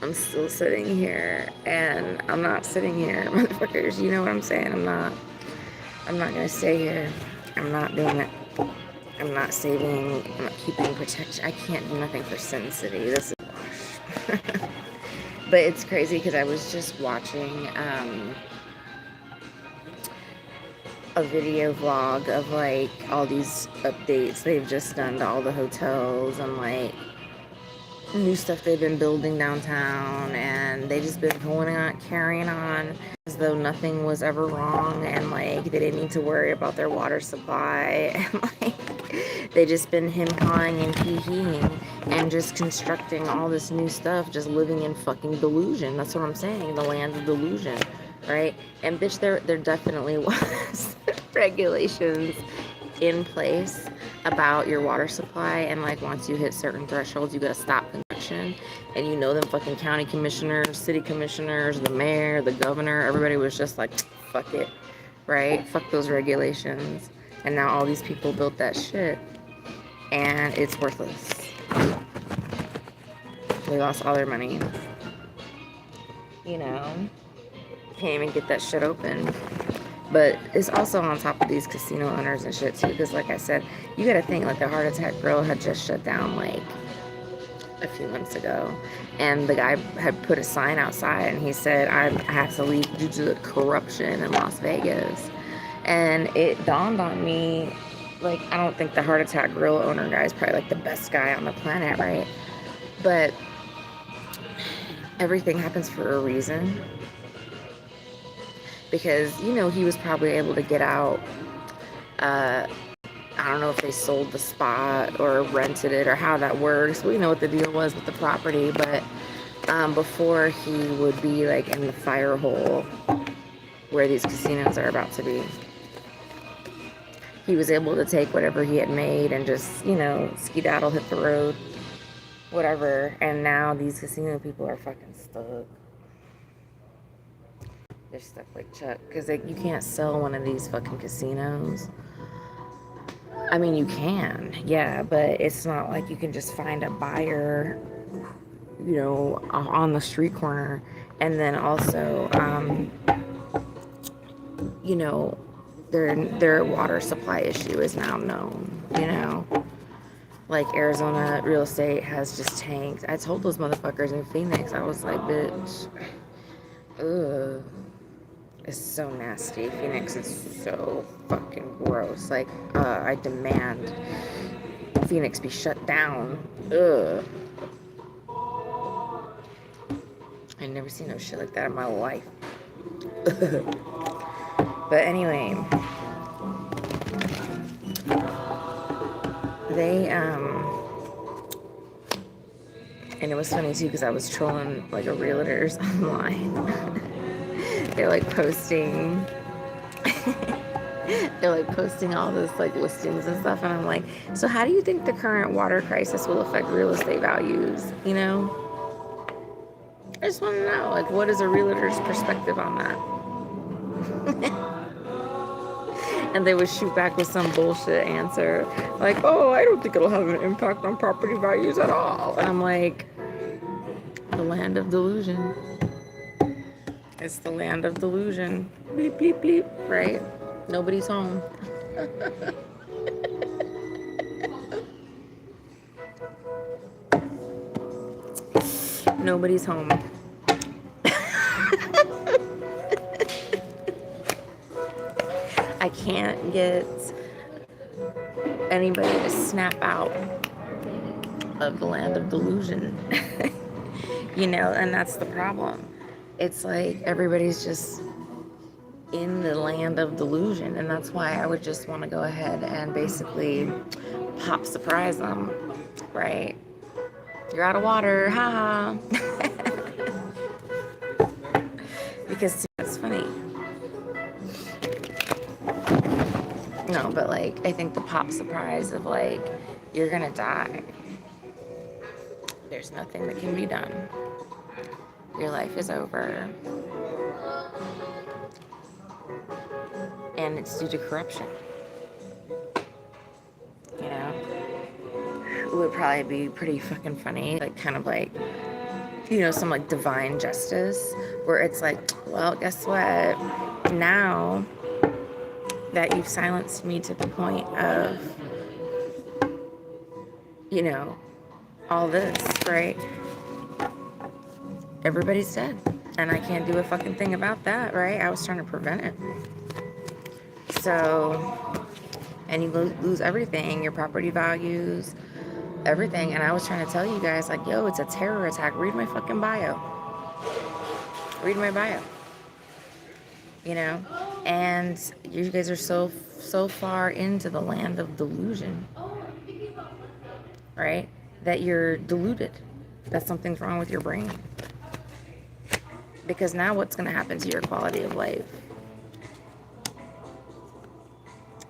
I'm still sitting here, and I'm not sitting here, motherfuckers. You know what I'm saying? I'm not gonna stay here. I'm not doing it. I'm not saving. I'm not keeping protection. I can't do nothing for Sin City. This is wash. But it's crazy because I was just watching a video vlog of like all these updates they've just done to all the hotels and like new stuff they've been building downtown, and they just been going on carrying on as though nothing was ever wrong, and like they didn't need to worry about their water supply, and like they just been him-hawing and hee-heeing and just constructing all this new stuff, just living in fucking delusion. That's what I'm saying, the land of delusion, right? And bitch, there definitely was regulations in place about your water supply, and like once you hit certain thresholds you gotta stop construction, and you know them fucking county commissioners, city commissioners, the mayor, the governor, everybody was just like fuck it, right? Fuck those regulations. And now all these people built that shit and it's worthless. They lost all their money, you know, can't even get that shit open. But it's also on top of these casino owners and shit too, because like I said, you gotta think like the Heart Attack Grill had just shut down like a few months ago, and the guy had put a sign outside and he said I have to leave due to the corruption in Las Vegas. And it dawned on me, like, I don't think the Heart Attack Grill owner guy is probably like the best guy on the planet, right? But everything happens for a reason, because you know he was probably able to get out. I don't know if they sold the spot or rented it or how that works. We know what the deal was with the property, but before he would be like in the fire hole where these casinos are about to be, he was able to take whatever he had made and just, you know, skedaddle, hit the road, whatever. And now these casino people are fucking stuck. They're stuck like Chuck, because like, you can't sell one of these fucking casinos. I mean, you can, yeah, but it's not like you can just find a buyer, you know, on the street corner. And then also, you know, their water supply issue is now known, you know. Like Arizona real estate has just tanked. I told those motherfuckers in Phoenix, I was like, bitch, ugh. Is so nasty. Phoenix is so fucking gross. Like, I demand Phoenix be shut down. Ugh. I never seen no shit like that in my life. But anyway, they and it was funny too because I was trolling like a realtors online. They're like posting they're like posting all this like listings and stuff, and I'm like, so how do you think the current water crisis will affect real estate values, you know? I just want to know, like, what is a realtor's perspective on that? And they would shoot back with some bullshit answer like, oh, I don't think it'll have an impact on property values at all. And I'm like, the land of delusion. It's the land of delusion. Bleep, bleep, bleep, right? Nobody's home. Nobody's home. I can't get anybody to snap out of the land of delusion. You know, and that's the problem. It's like everybody's just in the land of delusion, and that's why I would just want to go ahead and basically pop surprise them, right? You're out of water, haha. Because it's funny. No, but like, I think the pop surprise of like, you're gonna die. There's nothing that can be done. Your life is over. And it's due to corruption. You know? It would probably be pretty fucking funny. Like, kind of like some like divine justice where it's like, well, guess what? Now that you've silenced me to the point of, all this, right? Everybody's dead. And I can't do a fucking thing about that, right? I was trying to prevent it. So, and you lose everything, your property values, everything. And I was trying to tell you guys, like, yo, it's a terror attack. Read my fucking bio. Read my bio. And you guys are so far into the land of delusion, right? That you're deluded. That something's wrong with your brain. Because now what's going to happen to your quality of life?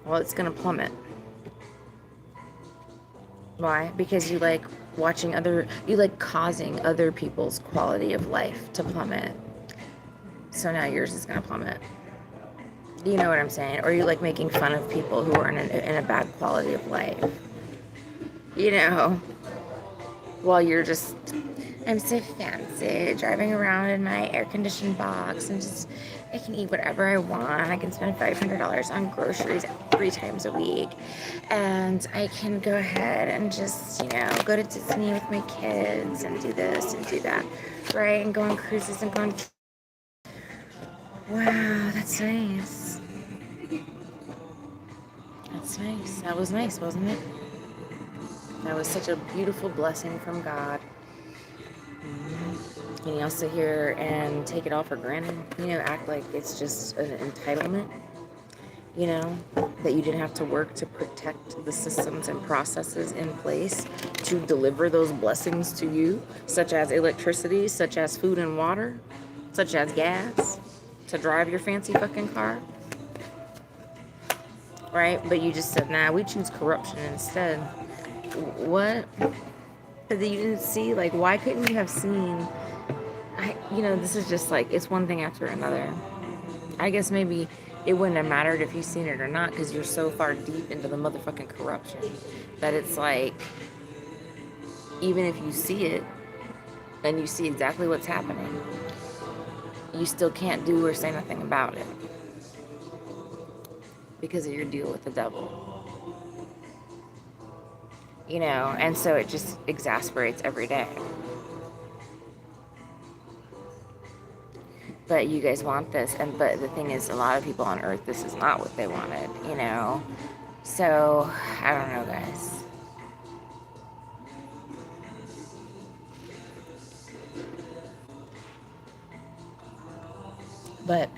Well, it's going to plummet. Why? Because you like causing other people's quality of life to plummet. So now yours is going to plummet. You know what I'm saying? Or you like making fun of people who are in a bad quality of life. While you're just, I'm so fancy, driving around in my air-conditioned box and just, I can eat whatever I want. I can spend $500 on groceries 3 times a week. And I can go ahead and just, go to Disney with my kids and do this and do that, right? And go on cruises and go on... Wow, that's nice. That's nice. That was nice, wasn't it? That was such a beautiful blessing from God. And you also hear and take it all for granted, act like it's just an entitlement, that you didn't have to work to protect the systems and processes in place to deliver those blessings to you, such as electricity, such as food and water, such as gas, to drive your fancy fucking car. Right? But you just said, nah, we choose corruption instead. What? But you didn't see, like, why couldn't you have seen, this is just like, it's one thing after another. I guess maybe it wouldn't have mattered if you've seen it or not, because you're so far deep into the motherfucking corruption that it's like, even if you see it and you see exactly what's happening, you still can't do or say nothing about it because of your deal with the devil. And so it just exasperates every day. But you guys want this, but the thing is, a lot of people on Earth, this is not what they wanted, So, I don't know, guys. But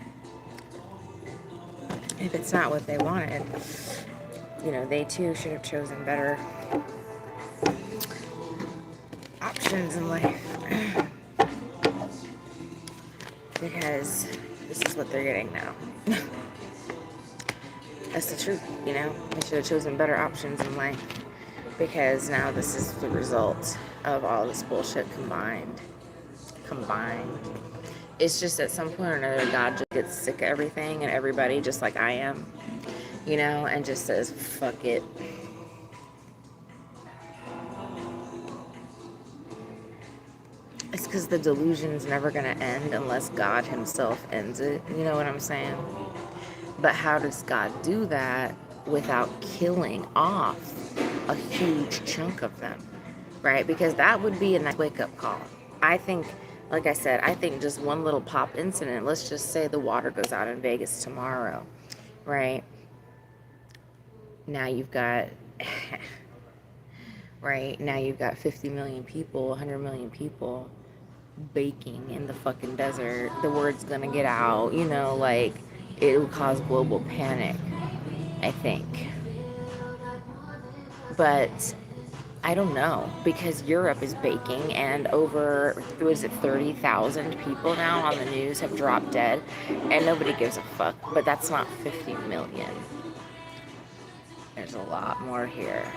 if it's not what they wanted, they too should have chosen better options in life. Because this is what they're getting now. That's the truth, They should have chosen better options in life. Because now this is the result of all this bullshit combined. It's just at some point or another, God just gets sick of everything and everybody, just like I am, and just says, fuck it. It's because the delusion's never going to end unless God himself ends it. You know what I'm saying? But how does God do that without killing off a huge chunk of them, right? Because that would be a nice wake-up call. I think, like I said, I think just one little pop incident, let's just say the water goes out in Vegas tomorrow, right? Now you've got... right? Now you've got 50 million people, 100 million people baking in the fucking desert. The word's gonna get out, like it will cause global panic, I think. But I don't know, because Europe is baking and over, 30,000 people now on the news have dropped dead and nobody gives a fuck. But that's not 50 million. There's a lot more here.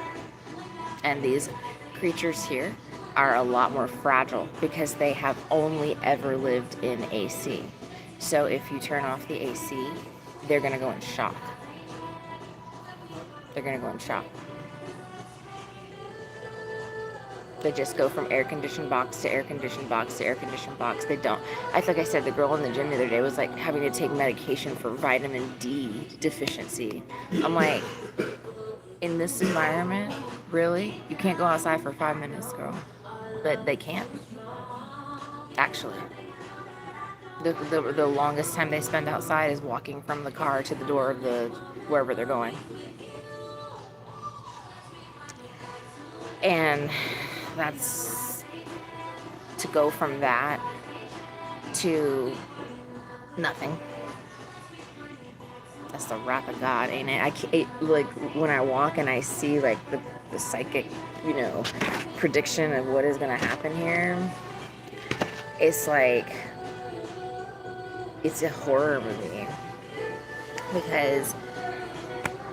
And these creatures here are a lot more fragile because they have only ever lived in AC. So if you turn off the AC, they're going to go in shock. They're going to go in shock. They just go from air-conditioned box to air-conditioned box to air-conditioned box. They don't. Like I said, the girl in the gym the other day was like having to take medication for vitamin D deficiency. I'm like, in this environment, really? You can't go outside for 5 minutes, girl. But they can't. Actually. The longest time they spend outside is walking from the car to the door of the wherever they're going. And that's to go from that to nothing. That's the wrath of God, ain't it? I can't, like, when I walk and I see like the psychic, you know, prediction of what is gonna happen here, it's like, it's a horror movie. Because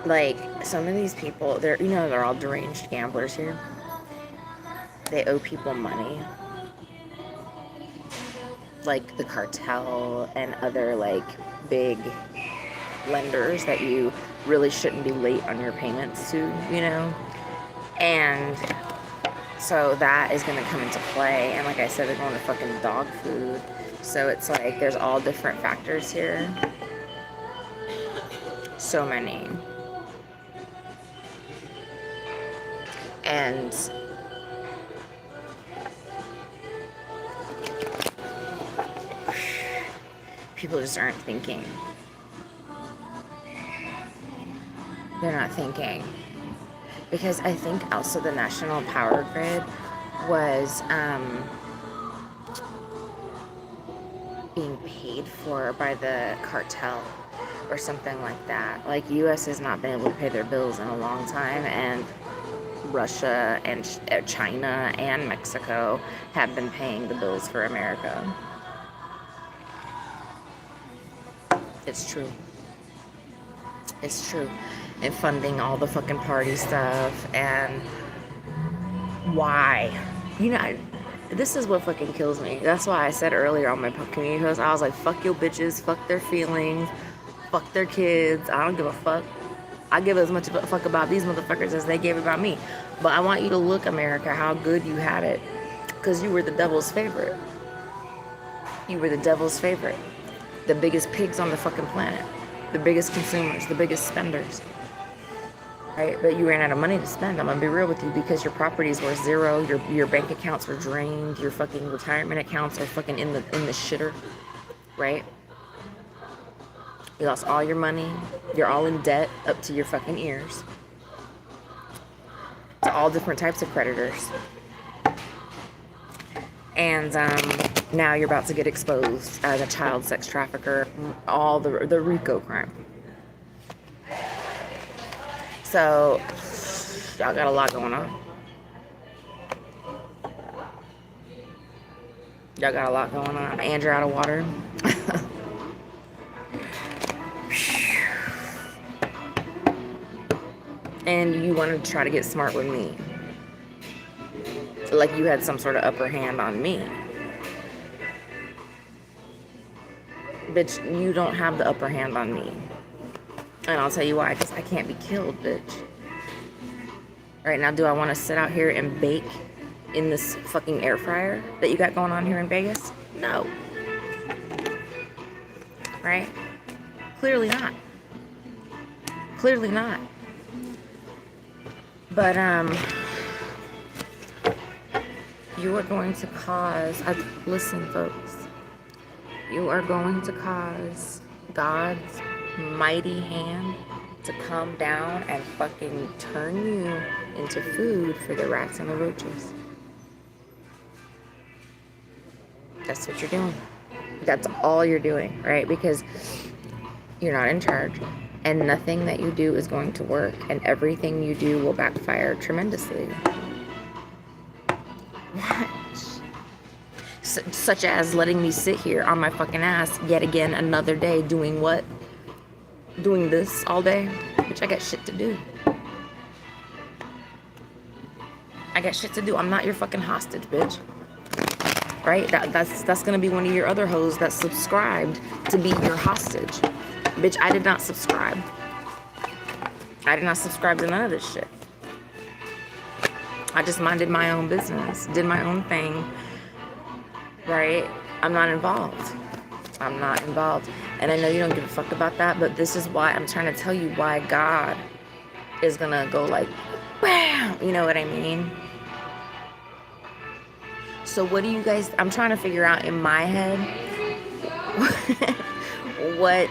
like some of these people, they're all deranged gamblers here. They owe people money, like the cartel and other like big lenders that you really shouldn't be late on your payments to, you know. And so that is going to come into play. And like I said, they're going to fucking dog food. So it's like there's all different factors here. So many. And people just aren't thinking. They're not thinking. Because I think also the national power grid was being paid for by the cartel or something like that. Like, U.S. has not been able to pay their bills in a long time, and Russia and China and Mexico have been paying the bills for America. It's true. It's true. And funding all the fucking party stuff. And why? You know, this is what fucking kills me. That's why I said earlier on my community post, I was like, fuck your bitches, fuck their feelings, fuck their kids. I don't give a fuck. I give as much of a fuck about these motherfuckers as they gave about me. But I want you to look, America, how good you had it. Because you were the devil's favorite. You were the devil's favorite. The biggest pigs on the fucking planet. The biggest consumers, the biggest spenders. Right? But you ran out of money to spend. I'm gonna be real with you, because your properties were zero, your bank accounts were drained, your fucking retirement accounts are fucking in the shitter. Right? You lost all your money. You're all in debt up to your fucking ears. To all different types of creditors. And now you're about to get exposed as a child sex trafficker, all the RICO crime. So, y'all got a lot going on. Y'all got a lot going on. And you're out of water. And you wanted to try to get smart with me. Like you had some sort of upper hand on me. Bitch, you don't have the upper hand on me. And I'll tell you why, because I can't be killed, bitch. Right now, do I want to sit out here and bake in this fucking air fryer that you got going on here in Vegas? No. Right? Clearly not. Clearly not. But, you are going to cause, listen folks, you are going to cause God's mighty hand to come down and fucking turn you into food for the rats and the roaches. That's what you're doing. That's all you're doing, right? Because you're not in charge, and nothing that you do is going to work, and everything you do will backfire tremendously. What? Such as letting me sit here on my fucking ass yet again another day doing what? Doing this all day? Bitch, I got shit to do. I got shit to do. I'm not your fucking hostage, bitch. Right? That's gonna be one of your other hoes that subscribed to be your hostage. Bitch, I did not subscribe. I did not subscribe to none of this shit. I just minded my own business, did my own thing, right? I'm not involved. I'm not involved. And I know you don't give a fuck about that, but this is why I'm trying to tell you why God is gonna go like, bam, you know what I mean? So what do you guys, I'm trying to figure out in my head what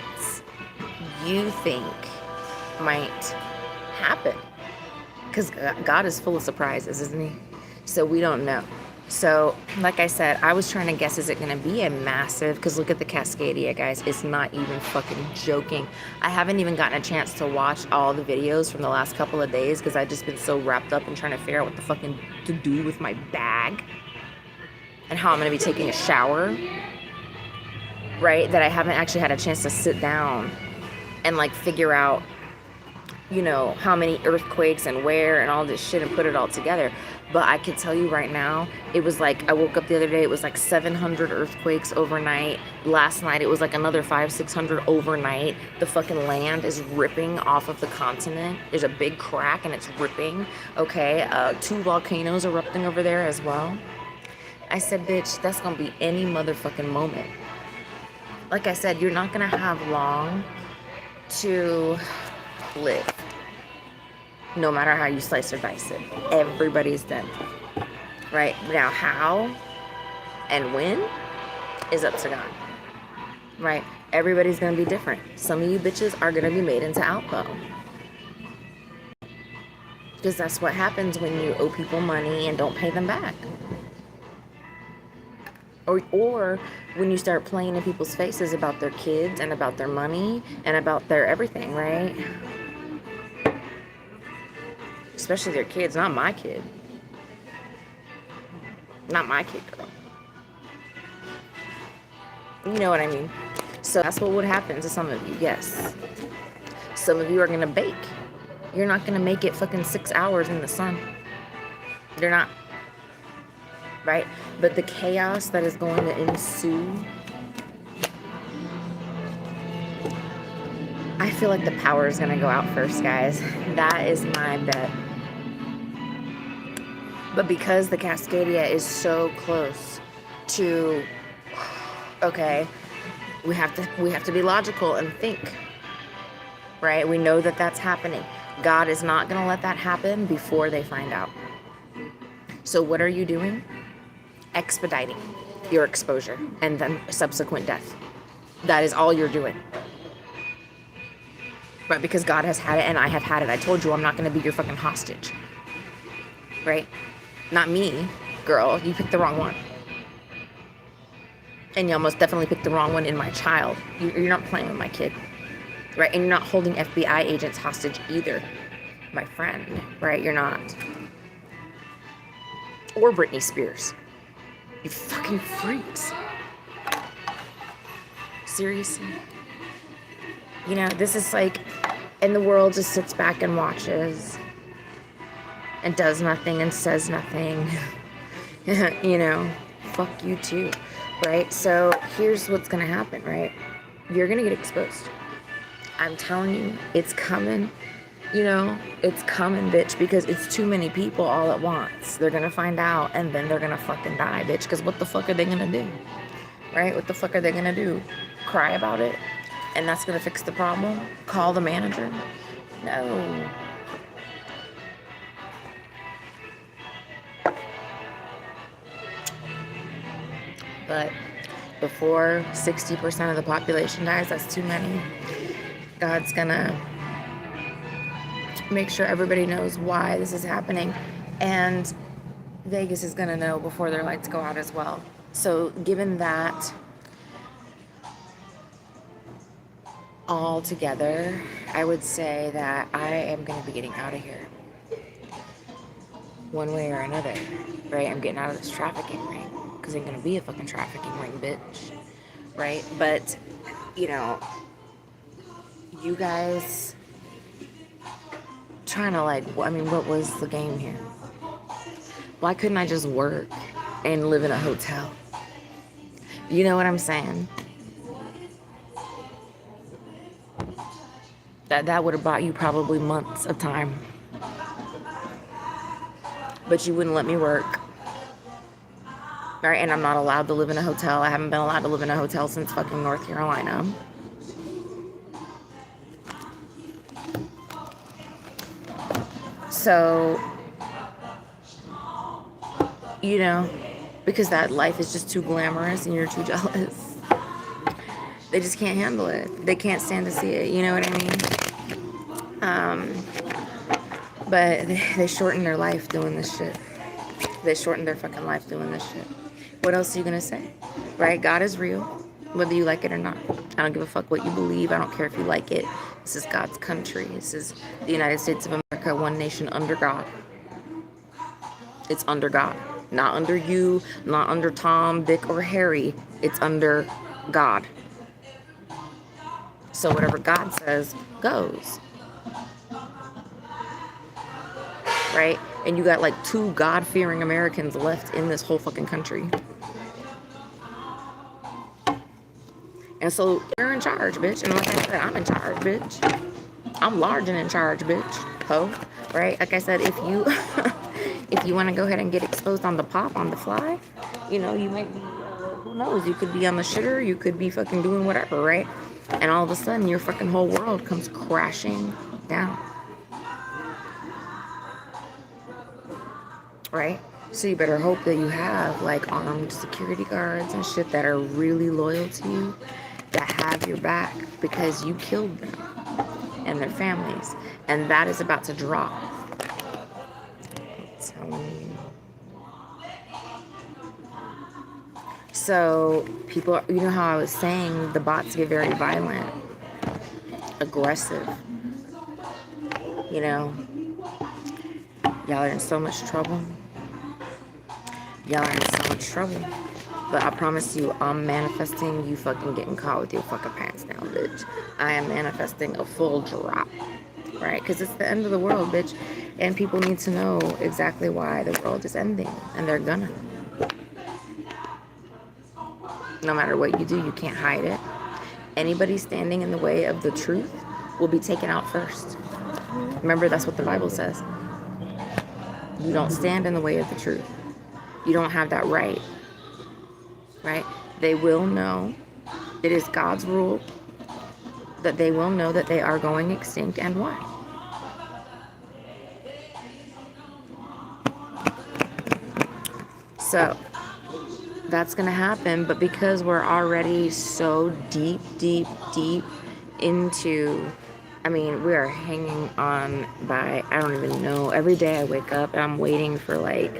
you think might happen. Because God is full of surprises, isn't he? So we don't know. So, like I said, I was trying to guess, is it going to be a massive, because look at the Cascadia, guys. It's not even fucking joking. I haven't even gotten a chance to watch all the videos from the last couple of days because I've just been so wrapped up in trying to figure out what the fucking to do with my bag and how I'm going to be taking a shower, right? That I haven't actually had a chance to sit down and like figure out, you know, how many earthquakes and where and all this shit and put it all together. But I can tell you right now, it was like, I woke up the other day, it was like 700 earthquakes overnight. Last night, it was like another 500-600 overnight. The fucking land is ripping off of the continent. There's a big crack and it's ripping, okay? 2 volcanoes erupting over there as well. I said, bitch, that's gonna be any motherfucking moment. Like I said, you're not gonna have long to live. No matter how you slice or dice it, everybody's dead. Right? Now, how and when is up to God. Right? Everybody's gonna be different. Some of you bitches are gonna be made into Alpo. Because that's what happens when you owe people money and don't pay them back. Or when you start playing in people's faces about their kids and about their money and about their everything, right? Especially their kids, not my kid. Not my kid, girl. You know what I mean? So that's what would happen to some of you, yes. Some of you are gonna bake. You're not gonna make it fucking 6 hours in the sun. You're not. Right? But the chaos that is going to ensue, I feel like the power is going to go out first, guys. That is my bet. But because the Cascadia is so close to, okay, we have to be logical and think, right? We know that that's happening. God is not going to let that happen before they find out. So what are you doing? Expediting your exposure and then subsequent death. That is all you're doing. Right? Because God has had it and I have had it. I told you I'm not going to be your fucking hostage. Right? Not me, girl. You picked the wrong one. And you almost definitely picked the wrong one in my child. You're not playing with my kid. Right? And you're not holding FBI agents hostage either, my friend. Right? You're not. Or Britney Spears. You fucking freaks. Seriously. You know, this is like, and the world just sits back and watches and does nothing and says nothing. You know, fuck you too, right? So here's what's gonna happen, right? You're gonna get exposed. I'm telling you, it's coming. You know, it's coming, bitch, because it's too many people all at once. They're gonna find out, and then they're gonna fucking die, bitch, because what the fuck are they gonna do? Right? What the fuck are they gonna do? Cry about it? And that's gonna fix the problem? Call the manager? No. But before 60% of the population dies, that's too many. God's gonna make sure everybody knows why this is happening, and Vegas is gonna know before their lights go out as well. So given that all together, I would say that I am gonna be getting out of here one way or another, right? I'm getting out of this trafficking ring because ain't gonna be a fucking trafficking ring, bitch, right? But you know, you guys trying to like, I mean, what was the game here? Why couldn't I just work and live in a hotel? You know what I'm saying? That would have bought you probably months of time. but you wouldn't let me work. Right? And I'm not allowed to live in a hotel. I haven't been allowed to live in a hotel since fucking North Carolina. So, you know, because that life is just too glamorous and you're too jealous. They just can't handle it. They can't stand to see it. You know what I mean? But they shorten their life doing this shit. They shorten their fucking life doing this shit. What else are you gonna say? Right? God is real, whether you like it or not. I don't give a fuck what you believe. I don't care if you like it. This is God's country. This is the United States of America, one nation under God. It's under God. Not under you, not under Tom, Dick, or Harry. It's under God. So whatever God says goes. Right? And you got like 2 God-fearing Americans left in this whole fucking country. And so you're in charge, bitch. And like I said, I'm in charge, bitch. I'm large and in charge, bitch. Ho. Right? Like I said, if you if you want to go ahead and get exposed on the pop, on the fly, you know, you might be, who knows? You could be on the shitter. You could be fucking doing whatever, right? And all of a sudden, your fucking whole world comes crashing down. Right? So you better hope that you have like armed security guards and shit that are really loyal to you, that have your back because you killed them and their families. And that is about to drop. So people, you know how I was saying the bots get very violent, aggressive. You know, y'all are in so much trouble. Y'all are in so much trouble. But I promise you, I'm manifesting you fucking getting caught with your fucking pants down, bitch. I am manifesting a full drop, right? Because it's the end of the world, bitch. And people need to know exactly why the world is ending. And they're gonna. No matter what you do, you can't hide it. Anybody standing in the way of the truth will be taken out first. Remember, that's what the Bible says. You don't stand in the way of the truth. You don't have that right. Right? They will know. It is God's rule that they will know that they are going extinct and why. So that's going to happen, but because we're already so deep into, I mean, we are hanging on by, I don't even know. Every day I wake up and I'm waiting for like,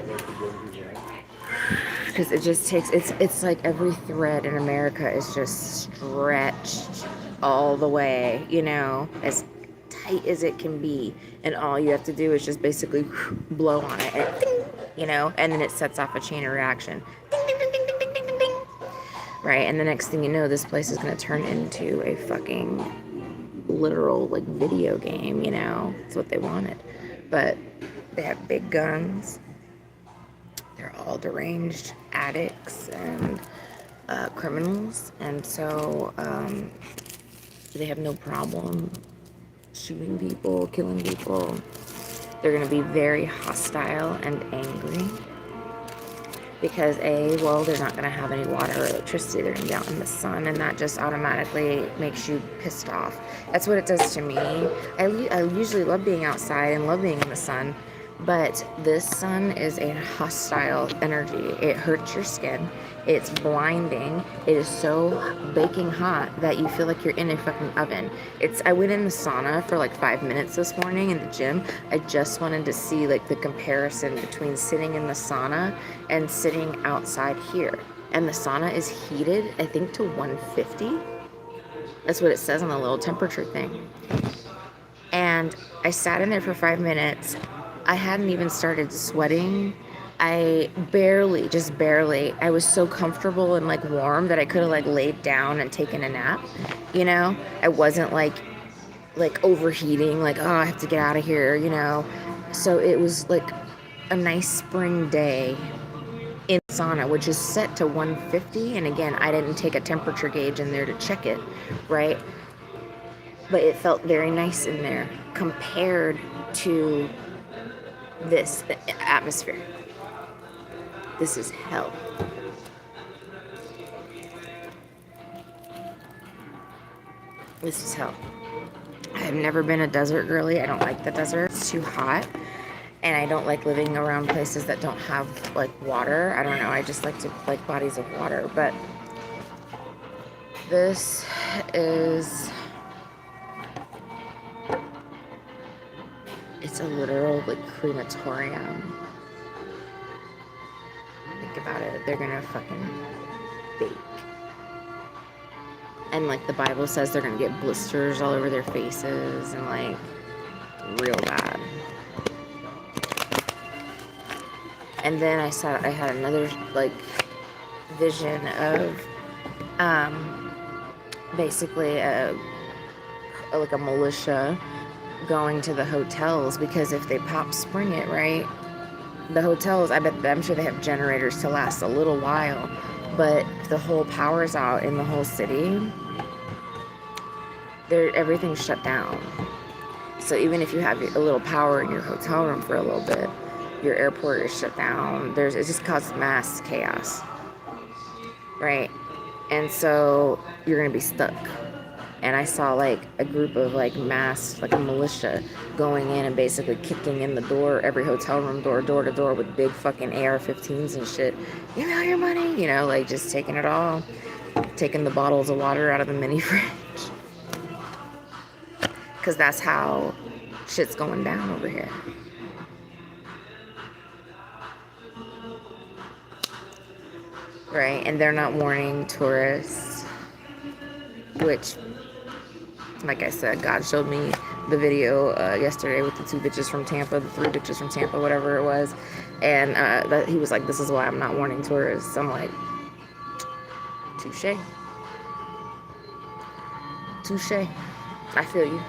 because it just takes, it's like every thread in America is just stretched all the way, you know, as tight as it can be. And all you have to do is just basically blow on it, and ding, you know, and then it sets off a chain of reaction. Ding, ding, ding, ding, ding, ding, ding, ding. Right? And the next thing you know, this place is going to turn into a fucking literal, like, video game, you know? It's what they wanted. But they have big guns. They're all deranged addicts and criminals. And so they have no problem shooting people, killing people. They're going to be very hostile and angry because well, they're not going to have any water or electricity. They're going to be out in the sun, and that just automatically makes you pissed off. That's what it does to me. I usually love being outside and love being in the sun, but this sun is a hostile energy. It hurts your skin. It's blinding. It is so baking hot that you feel like you're in a fucking oven. I went in the sauna for like 5 minutes this morning in the gym. I just wanted to see like the comparison between sitting in the sauna and sitting outside here. And the sauna is heated, I think, to 150. That's what it says on the little temperature thing. And I sat in there for 5 minutes. I hadn't even started sweating. I just barely, I was so comfortable and like warm that I could have like laid down and taken a nap, you know? I wasn't like overheating, like, oh, I have to get out of here, you know? So it was like a nice spring day in sauna, which is set to 150. And again, I didn't take a temperature gauge in there to check it, right? But it felt very nice in there compared to this atmosphere. This is hell. This is hell. I've never been a desert girly. I don't like the desert. It's too hot. And I don't like living around places that don't have, like, water. I don't know. I just like to like bodies of water. But this is... It's a literal, like, crematorium. Think about it. They're gonna fucking bake. And, like, the Bible says they're gonna get blisters all over their faces and, like, real bad. And then I had another, like, vision of, basically like a militia going to the hotels, because if they pop spring it, right, the hotels, I'm sure they have generators to last a little while, but if the whole power's out in the whole city, everything's shut down. So even if you have a little power in your hotel room for a little bit, your airport is shut down. It just causes mass chaos, right? And so you're gonna be stuck. And I saw, like, a group of, like, mass, like a militia going in and basically kicking in the door, every hotel room door to door, with big fucking AR-15s and shit. Give me all your money, you know, like, just taking it all, taking the bottles of water out of the mini fridge. Because that's how shit's going down over here. Right? And they're not warning tourists, which, like I said, God showed me the video yesterday with the 2 bitches from Tampa, the 3 bitches from Tampa, whatever it was. And he was like, this is why I'm not warning tourists. I'm like, touche. Touche. I feel you.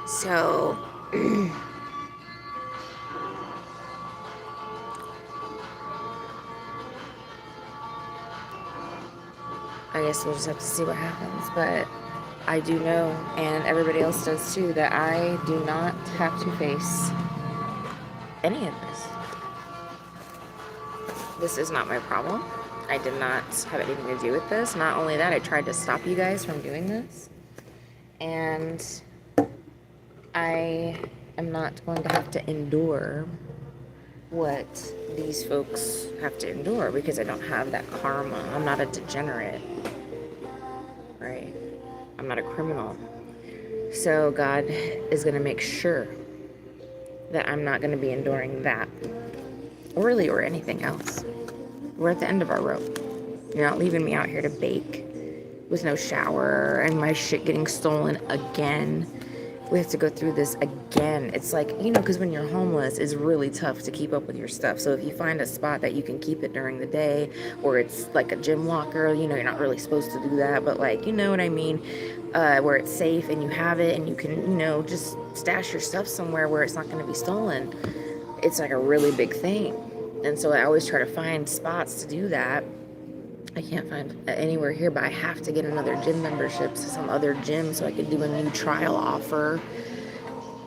So, I guess we'll just have to see what happens. But I do know, and everybody else does too, that I do not have to face any of this. This is not my problem. I did not have anything to do with this. Not only that, I tried to stop you guys from doing this. And I am not going to have to endure what these folks have to endure, because I don't have that karma. I'm not a degenerate, right? I'm not a criminal. So God is going to make sure that I'm not going to be enduring that, or anything else. We're at the end of our rope. You're not leaving me out here to bake with no shower and my shit getting stolen again. We have to go through this again. It's like, you know, because when you're homeless, it's really tough to keep up with your stuff. So if you find a spot that you can keep it during the day, or it's like a gym locker, you know, you're not really supposed to do that, but, like, you know what I mean, where it's safe and you have it and you can, you know, just stash your stuff somewhere where it's not going to be stolen. It's like a really big thing. And so I always try to find spots to do that. I can't find anywhere here, but I have to get another gym membership to some other gym so I can do a new trial offer,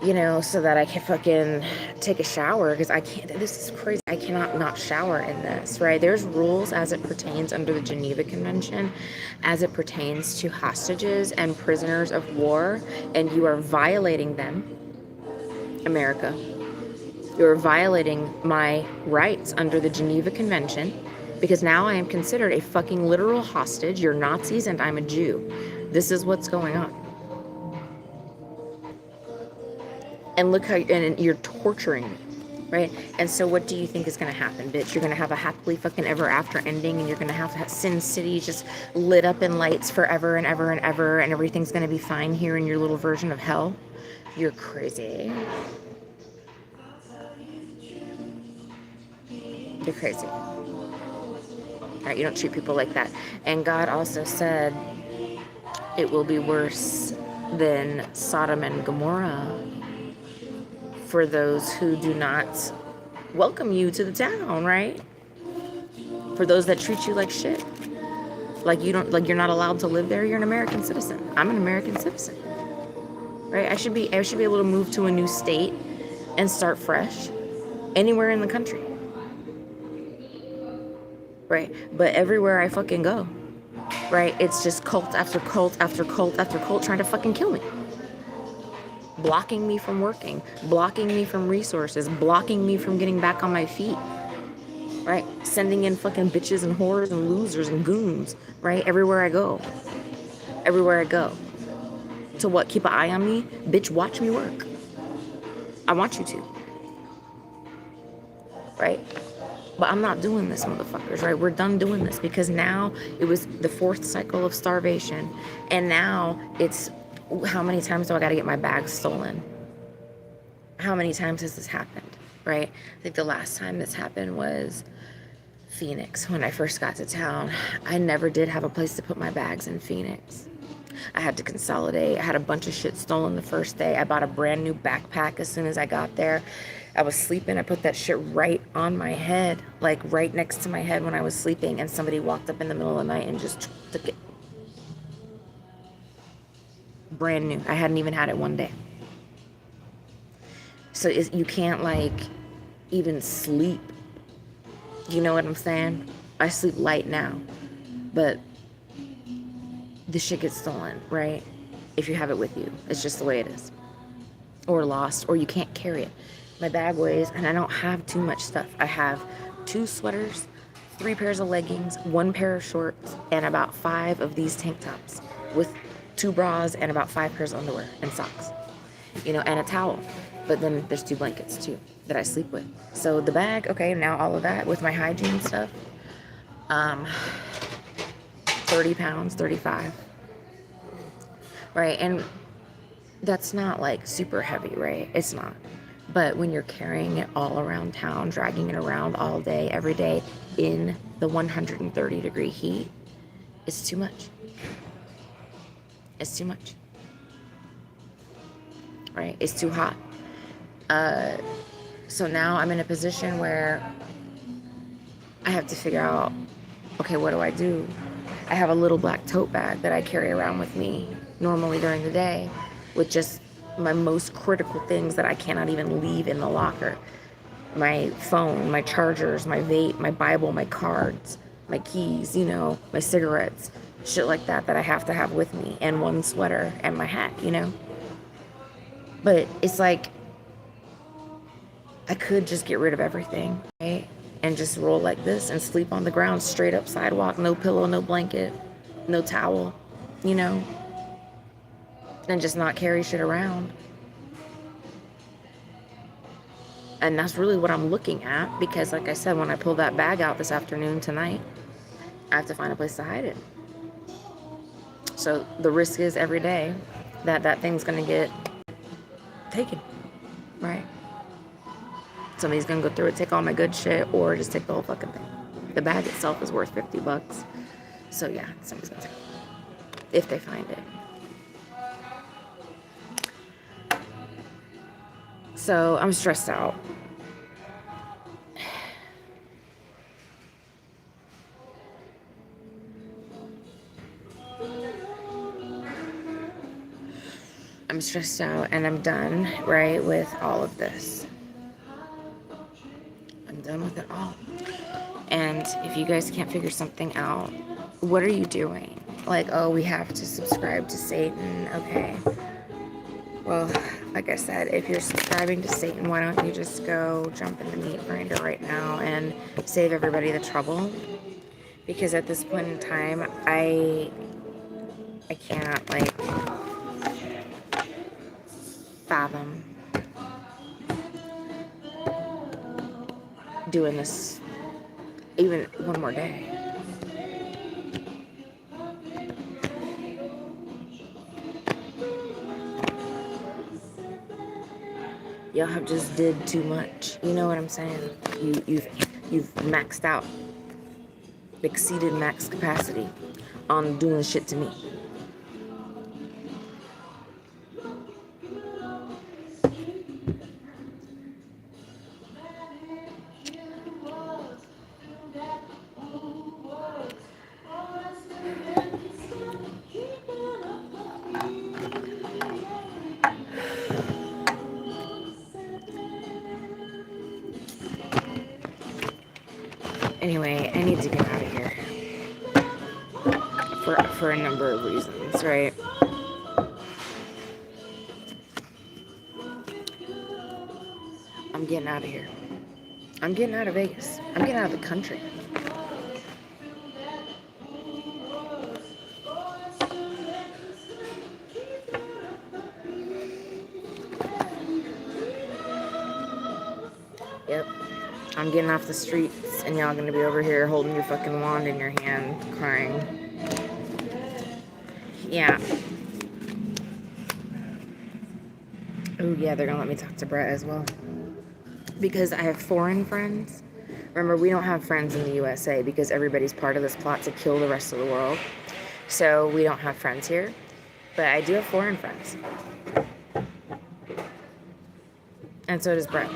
you know, so that I can fucking take a shower, because I can't, this is crazy. I cannot not shower in this, right? There's rules as it pertains under the Geneva Convention, as it pertains to hostages and prisoners of war, and you are violating them, America. You're violating my rights under the Geneva Convention, because now I am considered a fucking literal hostage. You're Nazis and I'm a Jew. This is what's going on. And look how, and you're torturing me, right? And so what do you think is going to happen, bitch? You're going to have a happily fucking ever after ending, and you're going to have Sin City just lit up in lights forever and ever and ever, and everything's going to be fine here in your little version of hell? You're crazy. You're crazy. Right, you don't treat people like that. And God also said it will be worse than Sodom and Gomorrah for those who do not welcome you to the town, right? For those that treat you like shit. Like you don't, like you're not allowed to live there. You're an American citizen. I'm an American citizen. right? I should be able to move to a new state and start fresh anywhere in the country, right? But everywhere I fucking go, right, it's just cult after cult after cult after cult trying to fucking kill me. Blocking me from working, blocking me from resources, blocking me from getting back on my feet, right? Sending in fucking bitches and whores and losers and goons, right? Everywhere I go. Everywhere I go. To what? Keep an eye on me? Bitch, watch me work. I want you to. Right? But I'm not doing this, motherfuckers, right? We're done doing this because now it was the 4th cycle of starvation. And now it's, how many times do I got to get my bags stolen? How many times has this happened, right? I think the last time this happened was Phoenix. When I first got to town, I never did have a place to put my bags in Phoenix. I had to consolidate. I had a bunch of shit stolen the first day. I bought a brand new backpack as soon as I got there. I was sleeping. I put that shit right on my head, like right next to my head when I was sleeping, and somebody walked up in the middle of the night and just took it. Brand new. I hadn't even had it one day. So you can't like even sleep. You know what I'm saying? I sleep light now, but the shit gets stolen, right? If you have it with you, it's just the way it is. Or lost, or you can't carry it. My bag weighs, and I don't have too much stuff. I have 2 sweaters, 3 pairs of leggings, 1 pair of shorts, and about 5 of these tank tops with 2 bras and about 5 pairs of underwear and socks, you know, and a towel. But then there's 2 blankets too that I sleep with. So the bag, okay, now all of that with my hygiene stuff, 30 pounds, 35, right? And that's not like super heavy, right? It's not. But when you're carrying it all around town, dragging it around all day, every day in the 130-degree heat, it's too much. It's too much, right? It's too hot. So now I'm in a position where I have to figure out, okay, what do I do? I have a little black tote bag that I carry around with me normally during the day with just my most critical things that I cannot even leave in the locker. My phone, my chargers, my vape, my Bible, my cards, my keys, you know, my cigarettes, shit like that I have to have with me, and 1 sweater and my hat, you know? But it's like, I could just get rid of everything, right? And just roll like this and sleep on the ground, straight up sidewalk, no pillow, no blanket, no towel, you know? And just not carry shit around. And that's really what I'm looking at, because like I said, when I pull that bag out this afternoon tonight, I have to find a place to hide it. So the risk is every day that thing's gonna get taken, right? Somebody's gonna go through it, take all my good shit, or just take the whole fucking thing. The bag itself is worth $50. So yeah, somebody's gonna take it. If they find it. So I'm stressed out. I'm stressed out and I'm done, right, with all of this. I'm done with it all. And if you guys can't figure something out, what are you doing? Like, oh, we have to subscribe to Satan. Okay. Well, like I said, if you're subscribing to Satan, why don't you just go jump in the meat grinder right now and save everybody the trouble? Because at this point in time, I can't, like, fathom doing this even one more day. Y'all have just did too much. You know what I'm saying? You've maxed out, exceeded max capacity on doing shit to me. Anyway, I need to get out of here. For a number of reasons, right? I'm getting out of here. I'm getting out of Vegas. I'm getting out of the country. Yep. I'm getting off the streets, and y'all gonna be over here holding your fucking wand in your hand, crying. Yeah. Oh, yeah, they're gonna let me talk to Brett as well. Because I have foreign friends. Remember, we don't have friends in the USA because everybody's part of this plot to kill the rest of the world. So we don't have friends here. But I do have foreign friends. And so does Brett.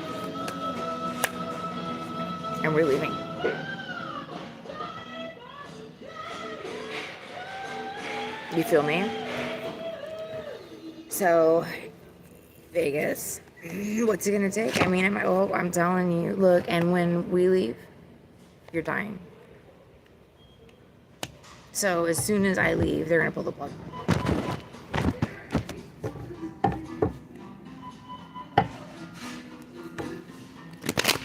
And we're leaving. You feel me? So, Vegas. What's it gonna take? I mean, I'm telling you, look, and when we leave, you're dying. So as soon as I leave, they're gonna pull the plug.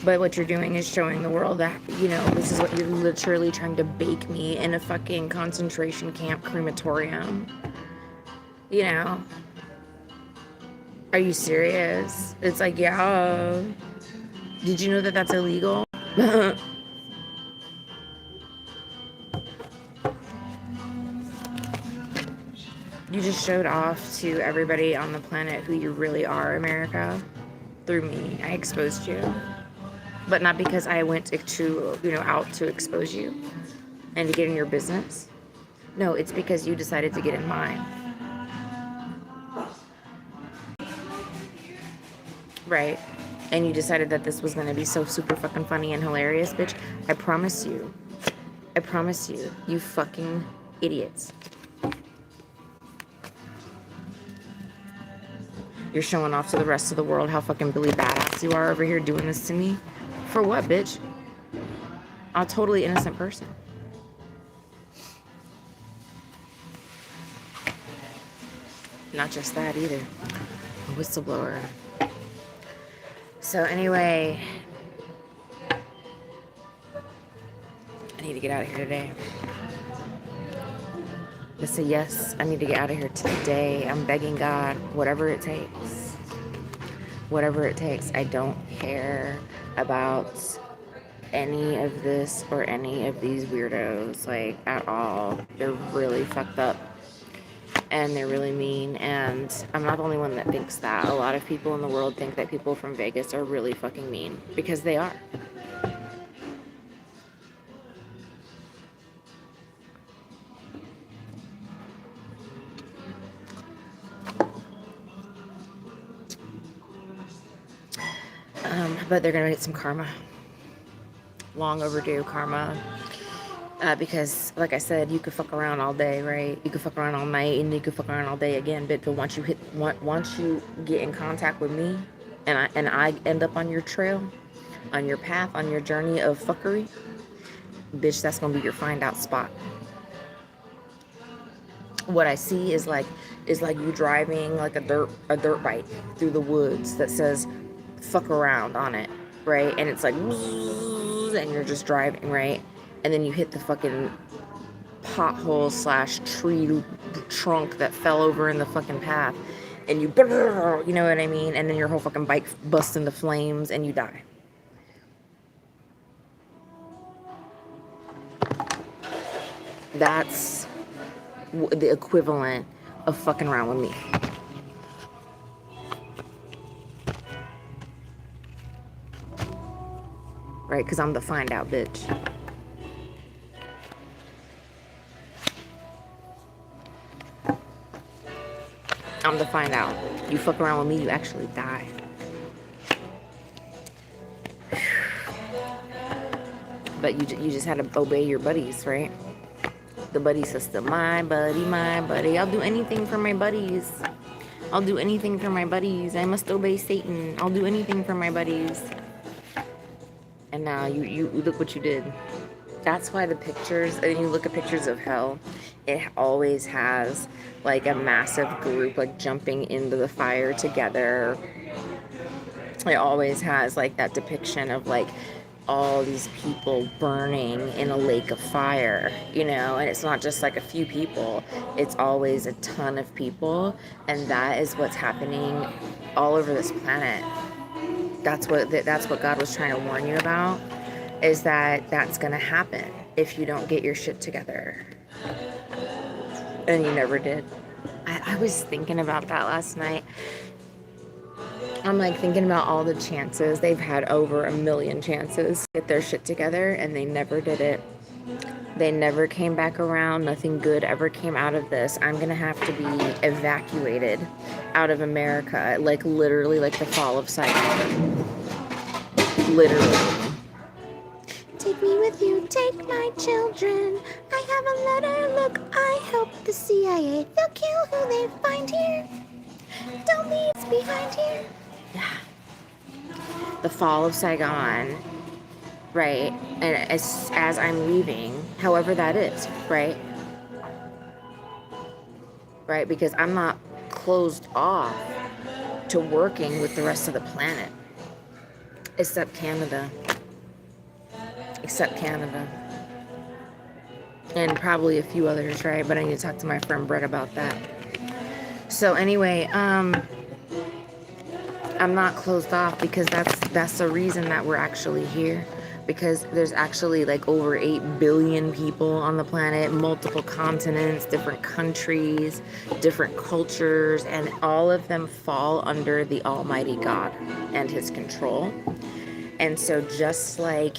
But what you're doing is showing the world that, you know, this is what you're literally trying to bake me in a fucking concentration camp crematorium. You know? Are you serious? It's like, yeah. Did you know that that's illegal? You just showed off to everybody on the planet who you really are, America. Through me. I exposed you. But not because I went to, you know, out to expose you and to get in your business. No, it's because you decided to get in mine. Right? And you decided that this was going to be so super fucking funny and hilarious, bitch. I promise you. I promise you. You fucking idiots. You're showing off to the rest of the world how fucking Billy badass you are over here doing this to me. For what, bitch? I'm a totally innocent person. Not just that either. A whistleblower. So anyway, I need to get out of here today. Just say yes, I need to get out of here today. I'm begging God, whatever it takes. Whatever it takes. I don't care about any of this or any of these weirdos, like, at all. They're really fucked up. And they're really mean, and I'm not the only one that thinks that. A lot of people in the world think that people from Vegas are really fucking mean, because they are. But they're gonna get some karma. Long overdue karma. Because, like I said, you could fuck around all day, right? You could fuck around all night, and you could fuck around all day again. But once you get in contact with me, and I end up on your trail, on your path, on your journey of fuckery, bitch, that's gonna be your find out spot. What I see is like you driving like a dirt bike through the woods that says "fuck around" on it, right? And it's like, and you're just driving, right? And then you hit the fucking pothole / tree trunk that fell over in the fucking path, and you know what I mean? And then your whole fucking bike busts into flames and you die. That's the equivalent of fucking around with me. Right? Because I'm the find out bitch. I'm the find out. You fuck around with me, you actually die. But you just had to obey your buddies, right? The buddy system. My buddy. I'll do anything for my buddies. I'll do anything for my buddies. I must obey Satan. I'll do anything for my buddies. And now you look what you did. That's why the pictures, and you look at pictures of hell, it always has like a massive group like jumping into the fire together. It always has like that depiction of like all these people burning in a lake of fire, you know, and it's not just like a few people, it's always a ton of people, and that is what's happening all over this planet. That's what God was trying to warn you about, is that that's going to happen if you don't get your shit together. And you never did. I was thinking about that last night. I'm like thinking about all the chances. They've had over 1 million chances to get their shit together, and they never did it. They never came back around. Nothing good ever came out of this. I'm gonna have to be evacuated out of America, like literally like the fall of Saigon. Literally. Take me with you, take my children. I have a letter, look, I help the CIA. They'll kill who they find here. Don't leave us behind here. Yeah. The fall of Saigon, right? And as I'm leaving, however that is, right? Right? Because I'm not closed off to working with the rest of the planet. Except Canada. Except Canada. And probably a few others, right? But I need to talk to my friend Brett about that. So anyway, I'm not closed off, because that's the reason that we're actually here. Because there's actually like over 8 billion people on the planet, multiple continents, different countries, different cultures, and all of them fall under the Almighty God and His control. And so just like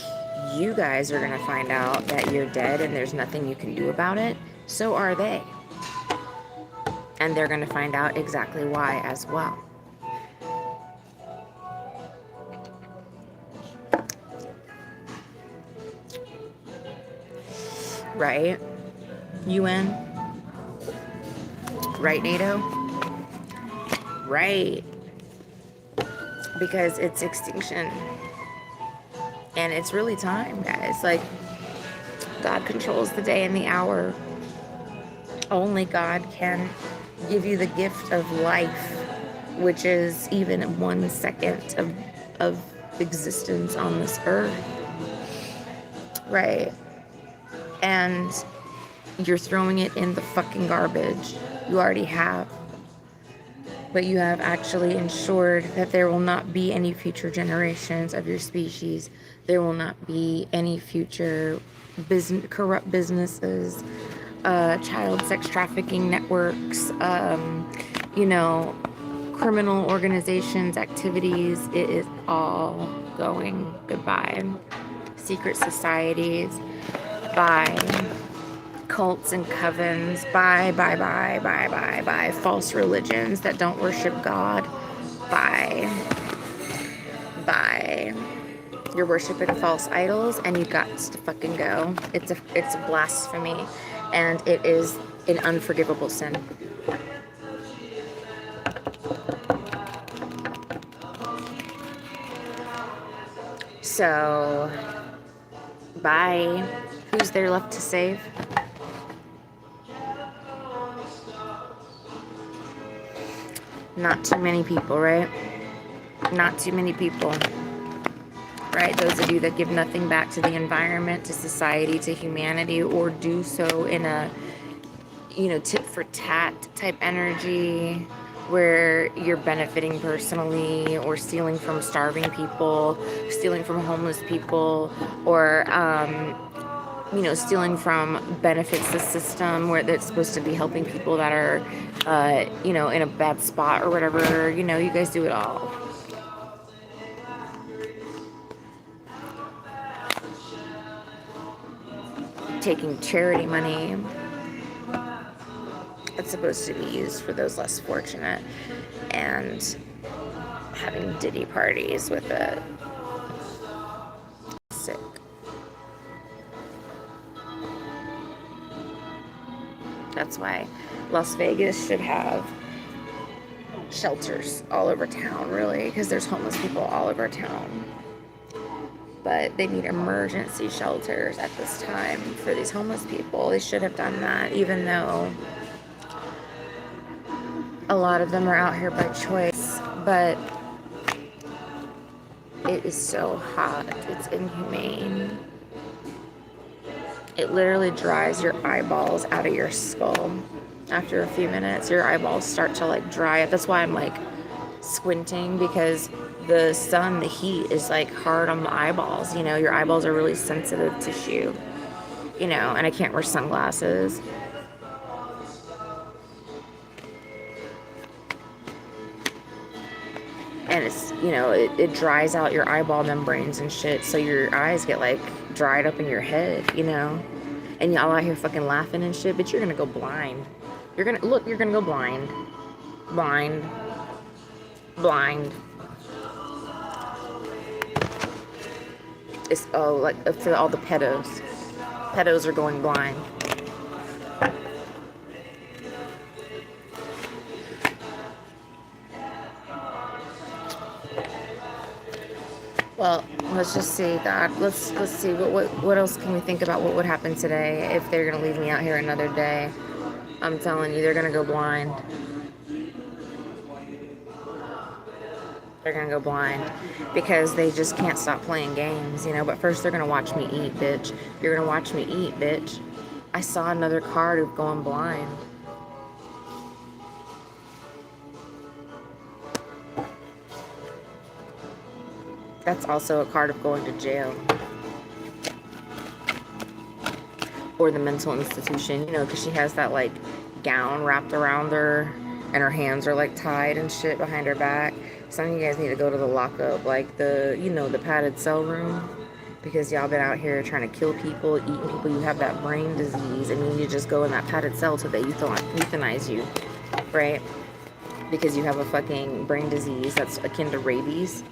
you guys are going to find out that you're dead and there's nothing you can do about it, so are they. And they're going to find out exactly why as well. Right? UN? Right, NATO? Right. Because it's extinction. And it's really time, guys. Like, God controls the day and the hour. Only God can give you the gift of life, which is even 1 second of existence on this earth. Right? And you're throwing it in the fucking garbage. You already have. But you have actually ensured that there will not be any future generations of your species. There will not be any future corrupt businesses, child sex trafficking networks, criminal organizations, activities. It is all going goodbye. Secret societies, bye. Cults and covens, bye. False religions that don't worship God, bye. You're worshiping false idols, and you got to fucking go. It's a blasphemy, and it is an unforgivable sin. So, bye. Who's there left to save? Not too many people, right? Not too many people, right? Those of you that give nothing back to the environment, to society, to humanity, or do so in a, tit for tat type energy where you're benefiting personally, or stealing from starving people, stealing from homeless people, or, stealing from benefits the system where that's supposed to be helping people that are, in a bad spot or whatever. You guys do it all. Taking charity money that's supposed to be used for those less fortunate, and having ditty parties with the sick. That's why Las Vegas should have shelters all over town, really, because there's homeless people all over town. but they need emergency shelters at this time for these homeless people. They should have done that, even though a lot of them are out here by choice, but it is so hot. It's inhumane. It literally dries your eyeballs out of your skull. After a few minutes, your eyeballs start to like dry up. That's why I'm like squinting, because the sun, the heat is like hard on the eyeballs. You know, your eyeballs are really sensitive tissue, you know, and I can't wear sunglasses. And it's, you know, it dries out your eyeball membranes and shit, so your eyes get like dried up in your head, you know, and y'all out here fucking laughing and shit, but you're gonna go blind. You're gonna go blind. It's like for all the pedos are going blind. Well, let's just see, God. Let's see what else can we think about what would happen today if they're gonna leave me out here another day. I'm telling you, they're gonna go blind. They're gonna go blind because they just can't stop playing games, you know. But first, they're gonna watch me eat, bitch. You're gonna watch me eat, bitch. I saw another card of going blind. That's also a card of going to jail. Or the mental institution, you know, because she has that, like, gown wrapped around her, and her hands are, like, tied and shit behind her back. Some of you guys need to go to the lockup, like the, you know, the padded cell room, because y'all been out here trying to kill people, eating people. You have that brain disease, and you need to just go in that padded cell till they euthanize you, right? Because you have a fucking brain disease that's akin to rabies.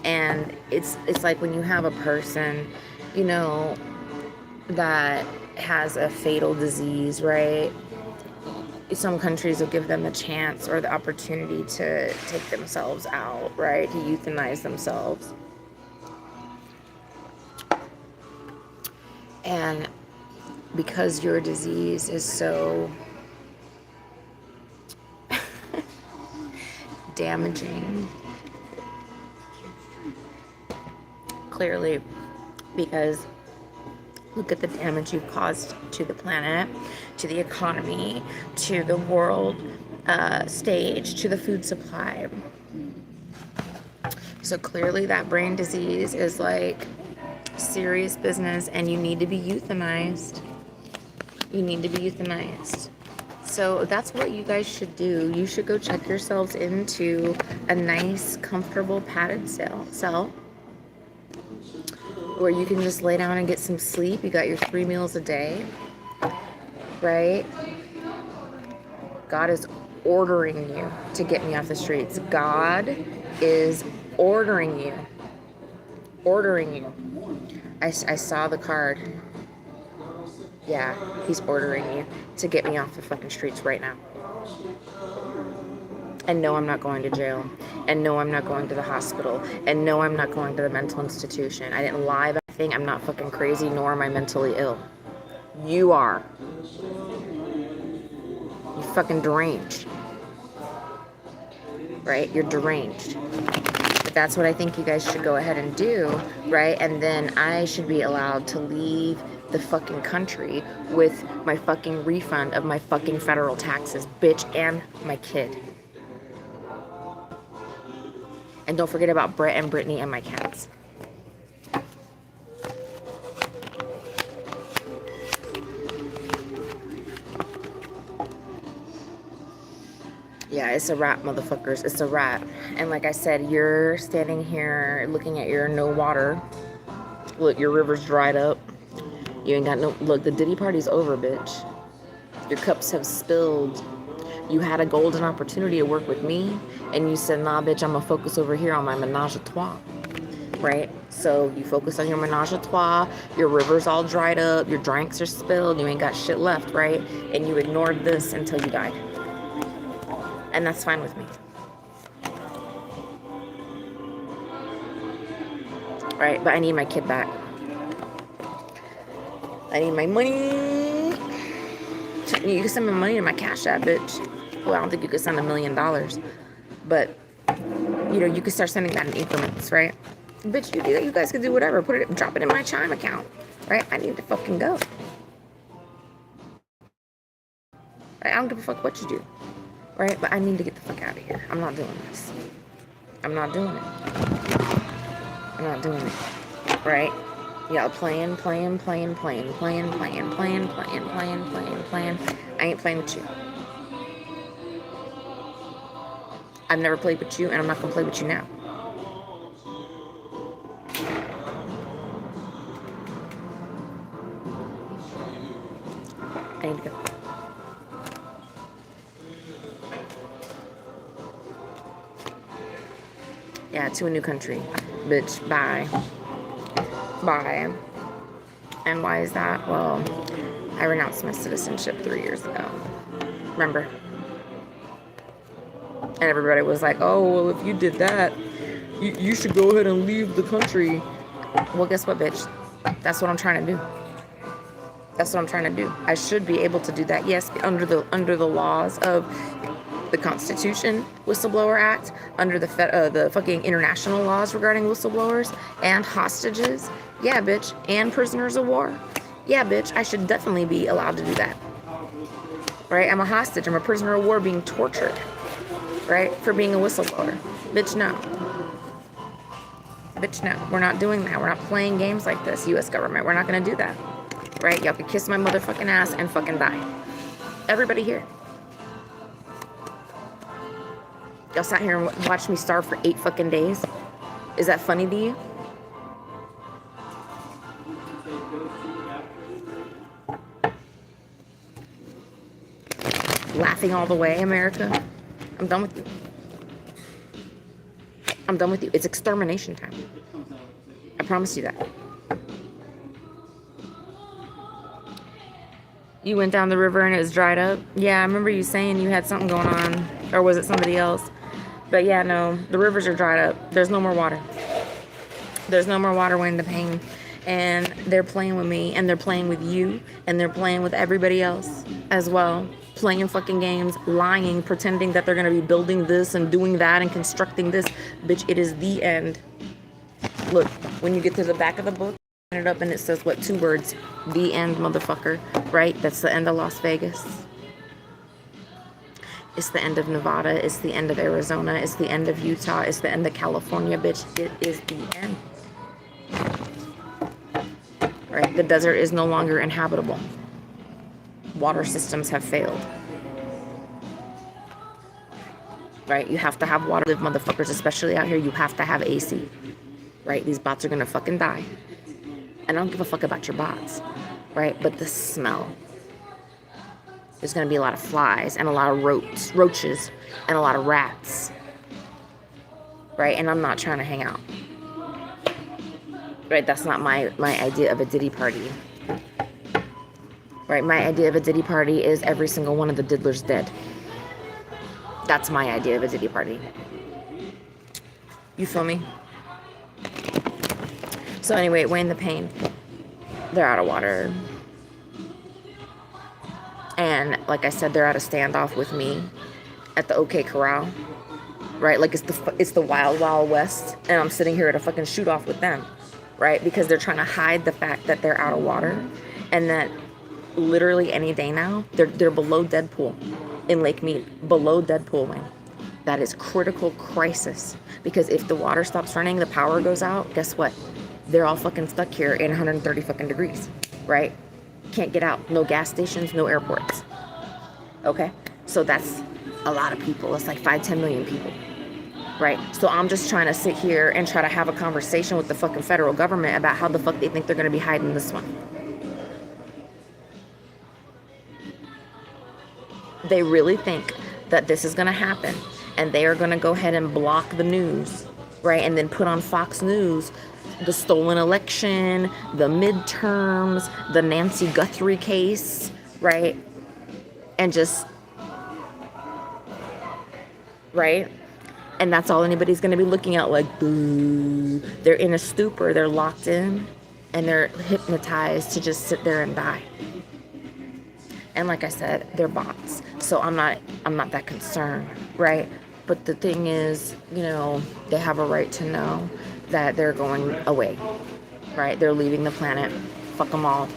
And it's like when you have a person, you know, that has a fatal disease, right? Some countries will give them a chance or the opportunity to take themselves out, right? To euthanize themselves. And because your disease is so damaging, clearly, because look at the damage you've caused to the planet, to the economy, to the world stage, to the food supply. So clearly that brain disease is like serious business, and you need to be euthanized. You need to be euthanized. So that's what you guys should do. You should go check yourselves into a nice, comfortable padded cell where you can just lay down and get some sleep. You got your 3 meals a day, right? God is ordering you to get me off the streets. God is ordering you. Ordering you. I saw the card. Yeah, he's ordering you to get me off the fucking streets right now. And no, I'm not going to jail. And no, I'm not going to the hospital. And no, I'm not going to the mental institution. I didn't lie about anything. I'm not fucking crazy, nor am I mentally ill. You are. You fucking deranged. Right? You're deranged. But that's what I think you guys should go ahead and do, right? And then I should be allowed to leave the fucking country with my fucking refund of my fucking federal taxes, bitch, and my kid. And don't forget about Brett and Brittany and my cats. Yeah, it's a wrap, motherfuckers. It's a wrap. And like I said, you're standing here looking at your no water. Look, your river's dried up. You ain't got no... Look, the Diddy party's over, bitch. Your cups have spilled. You had a golden opportunity to work with me, and you said, nah, bitch, I'm gonna focus over here on my menage a trois, right? So you focus on your menage a trois, your river's all dried up, your drinks are spilled, you ain't got shit left, right? And you ignored this until you died. And that's fine with me. right? But I need my kid back. I need my money. You can send me money to my Cashapp, bitch. Well, I don't think you could send $1 million, but you know, you can start sending that in increments, right? Bitch, you guys can do whatever. Drop it in my Chime account, right? I need to fucking go. Right? I don't give a fuck what you do, right? But I need to get the fuck out of here. I'm not doing this. I'm not doing it. I'm not doing it, right? Y'all playing. I ain't playing with you. I've never played with you, and I'm not gonna play with you now. I need to go. Yeah, to a new country. Bitch, bye. Bye. And why is that? Well, I renounced my citizenship 3 years ago. Remember? And everybody was like, oh, well, if you did that, you should go ahead and leave the country. Well, guess what, bitch? That's what I'm trying to do. That's what I'm trying to do. I should be able to do that. Yes, under the laws of the Constitution, Whistleblower Act, under the fucking international laws regarding whistleblowers and hostages. Yeah, bitch. And prisoners of war. Yeah, bitch. I should definitely be allowed to do that. Right? I'm a hostage. I'm a prisoner of war being tortured. Right? For being a whistleblower. Bitch, no. Bitch, no. We're not doing that. We're not playing games like this, U.S. government. We're not going to do that. Right? Y'all can kiss my motherfucking ass and fucking die. Everybody here. Y'all sat here and watched me starve for 8 fucking days. Is that funny to you? Laughing all the way, America. I'm done with you. I'm done with you. It's extermination time. I promise you that. You went down the river and it was dried up? Yeah, I remember you saying you had something going on. Or was it somebody else? But yeah, no. The rivers are dried up. There's no more water. There's no more water weighing the pain. And they're playing with me. And they're playing with you. And they're playing with everybody else as well. Playing fucking games. Lying. Pretending that they're going to be building this and doing that and constructing this. Bitch, it is the end. Look, when you get to the back of the book, it up and it says what? 2 words. The end, motherfucker. Right? That's the end of Las Vegas. It's the end of Nevada. It's the end of Arizona. It's the end of Utah. It's the end of California, bitch. It is the end. Right? The desert is no longer inhabitable. Water systems have failed. Right? You have to have water. Live, motherfuckers, especially out here, you have to have AC. Right? These bots are gonna fucking die. And I don't give a fuck about your bots. Right? But the smell. There's going to be a lot of flies and a lot of roaches and a lot of rats. Right? And I'm not trying to hang out. Right? That's not my idea of a Diddy party. Right? My idea of a Diddy party is every single one of the diddlers dead. That's my idea of a Diddy party. You feel me? So anyway, weighing the pain. They're out of water. And like I said, they're at a standoff with me at the OK Corral, right? Like it's the wild, wild west, and I'm sitting here at a fucking shoot off with them, right? Because they're trying to hide the fact that they're out of water, and that literally any day now they're below Deadpool in Lake Mead, below Deadpool lane. That is critical crisis, because if the water stops running, the power goes out. Guess what? They're all fucking stuck here in 130 fucking degrees, right? Can't get out. No gas stations, no airports. Okay? So that's a lot of people. It's like 5-10 million people. Right? So I'm just trying to sit here and try to have a conversation with the fucking federal government about how the fuck they think they're going to be hiding this one. They really think that this is going to happen, and they are going to go ahead and block the news, right? And then put on Fox News the stolen election, the midterms, the Nancy Guthrie case, right? And just, right? And that's all anybody's going to be looking at, like, boo. They're in a stupor. They're locked in. And they're hypnotized to just sit there and die. And like I said, they're bots. So I'm not that concerned, right? But the thing is, you know, they have a right to know that they're going away, right? They're leaving the planet. Fuck them all.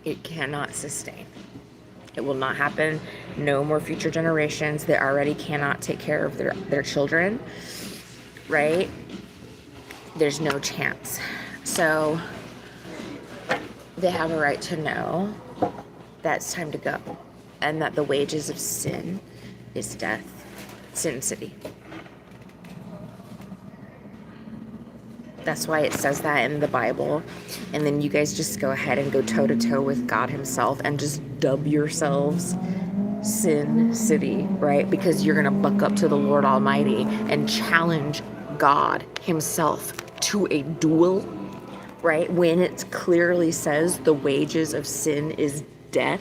It cannot sustain. It will not happen. No more future generations. They already cannot take care of their children, right? There's no chance. So they have a right to know that it's time to go, and that the wages of sin is death. Sin City. That's why it says that in the Bible. And then you guys just go ahead and go toe to toe with God himself and just dub yourselves Sin City, right? Because you're going to buck up to the Lord Almighty and challenge God himself to a duel, right? When it clearly says the wages of sin is death.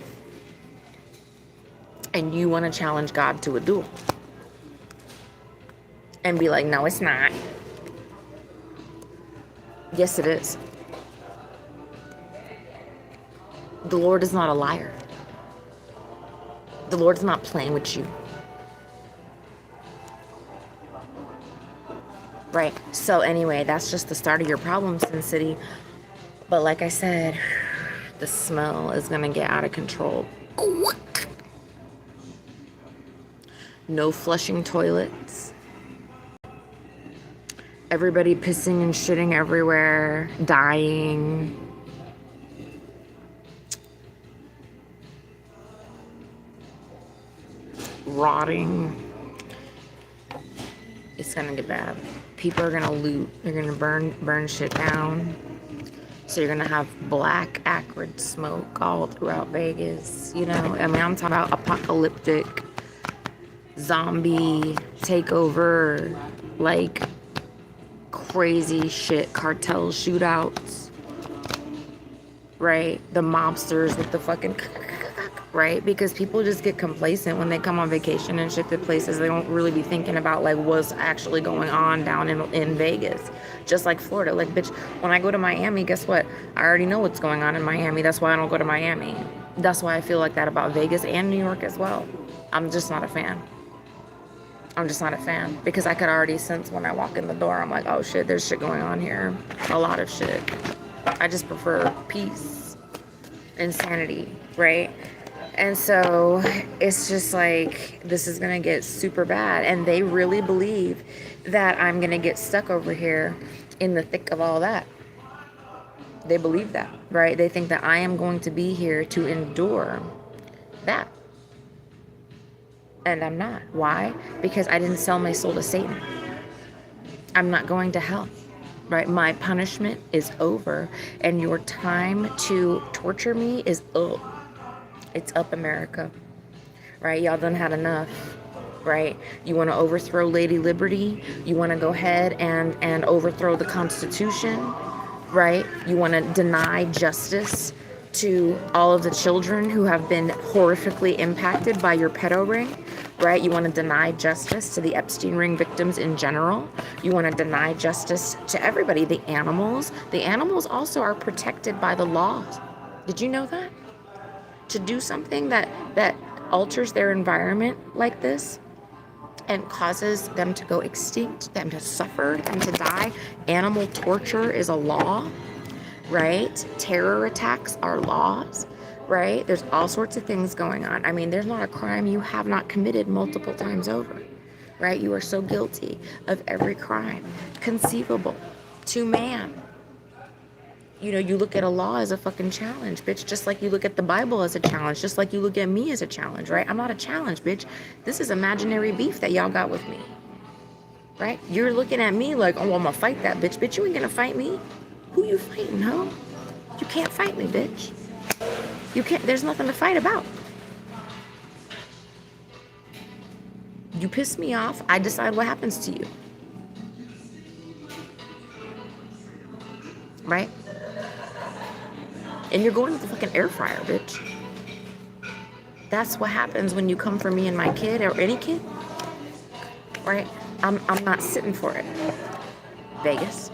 And you want to challenge God to a duel. And be like, no, it's not. Yes, it is. The Lord is not a liar. The Lord is not playing with you. Right. So anyway, that's just the start of your problem, Sin City. But like I said, the smell is going to get out of control. No flushing toilets. Everybody pissing and shitting everywhere, dying. Rotting. It's gonna get bad. People are gonna loot. They're gonna burn shit down. So you're gonna have black, acrid smoke all throughout Vegas. You know, I mean, I'm talking about apocalyptic, zombie takeover, like crazy shit, cartel shootouts, right? The mobsters with the fucking, right? Because people just get complacent when they come on vacation and shit to places. They don't really be thinking about like what's actually going on down in Vegas. Just like Florida. Like, bitch, when I go to Miami, guess what? I already know what's going on in Miami. That's why I don't go to Miami. That's why I feel like that about Vegas and New York as well. I'm just not a fan. I'm just not a fan, because I could already sense when I walk in the door, I'm like, oh shit, there's shit going on here. A lot of shit. I just prefer peace and sanity, right? And so it's just like, this is gonna get super bad. And they really believe that I'm gonna get stuck over here in the thick of all that. They believe that, right? They think that I am going to be here to endure that. And I'm not. Why? Because I didn't sell my soul to Satan. I'm not going to hell, right? My punishment is over, and your time to torture me is up. It's up, America, right? Y'all done had enough, right? You want to overthrow Lady Liberty. You want to go ahead and overthrow the Constitution, right? You want to deny justice to all of the children who have been horrifically impacted by your pedo ring, right? You want to deny justice to the Epstein ring victims in general. You want to deny justice to everybody. The animals also are protected by the laws. Did you know that? To do something that alters their environment like this and causes them to go extinct, them to suffer, them to die, animal torture is a law. Right? Terror attacks are laws, right? There's all sorts of things going on. I mean, there's not a crime you have not committed multiple times over, right? You are so guilty of every crime conceivable to man. You know, you look at a law as a fucking challenge, bitch, just like you look at the Bible as a challenge, just like you look at me as a challenge, right? I'm not a challenge, bitch. This is imaginary beef that y'all got with me, right? You're looking at me like, oh, I'm gonna fight that bitch. Bitch, you ain't gonna fight me. Who you fighting, huh? You can't fight me, bitch. You can't, there's nothing to fight about. You piss me off, I decide what happens to you. Right? And you're going to the fucking air fryer, bitch. That's what happens when you come for me and my kid or any kid, right? I'm not sitting for it. Vegas.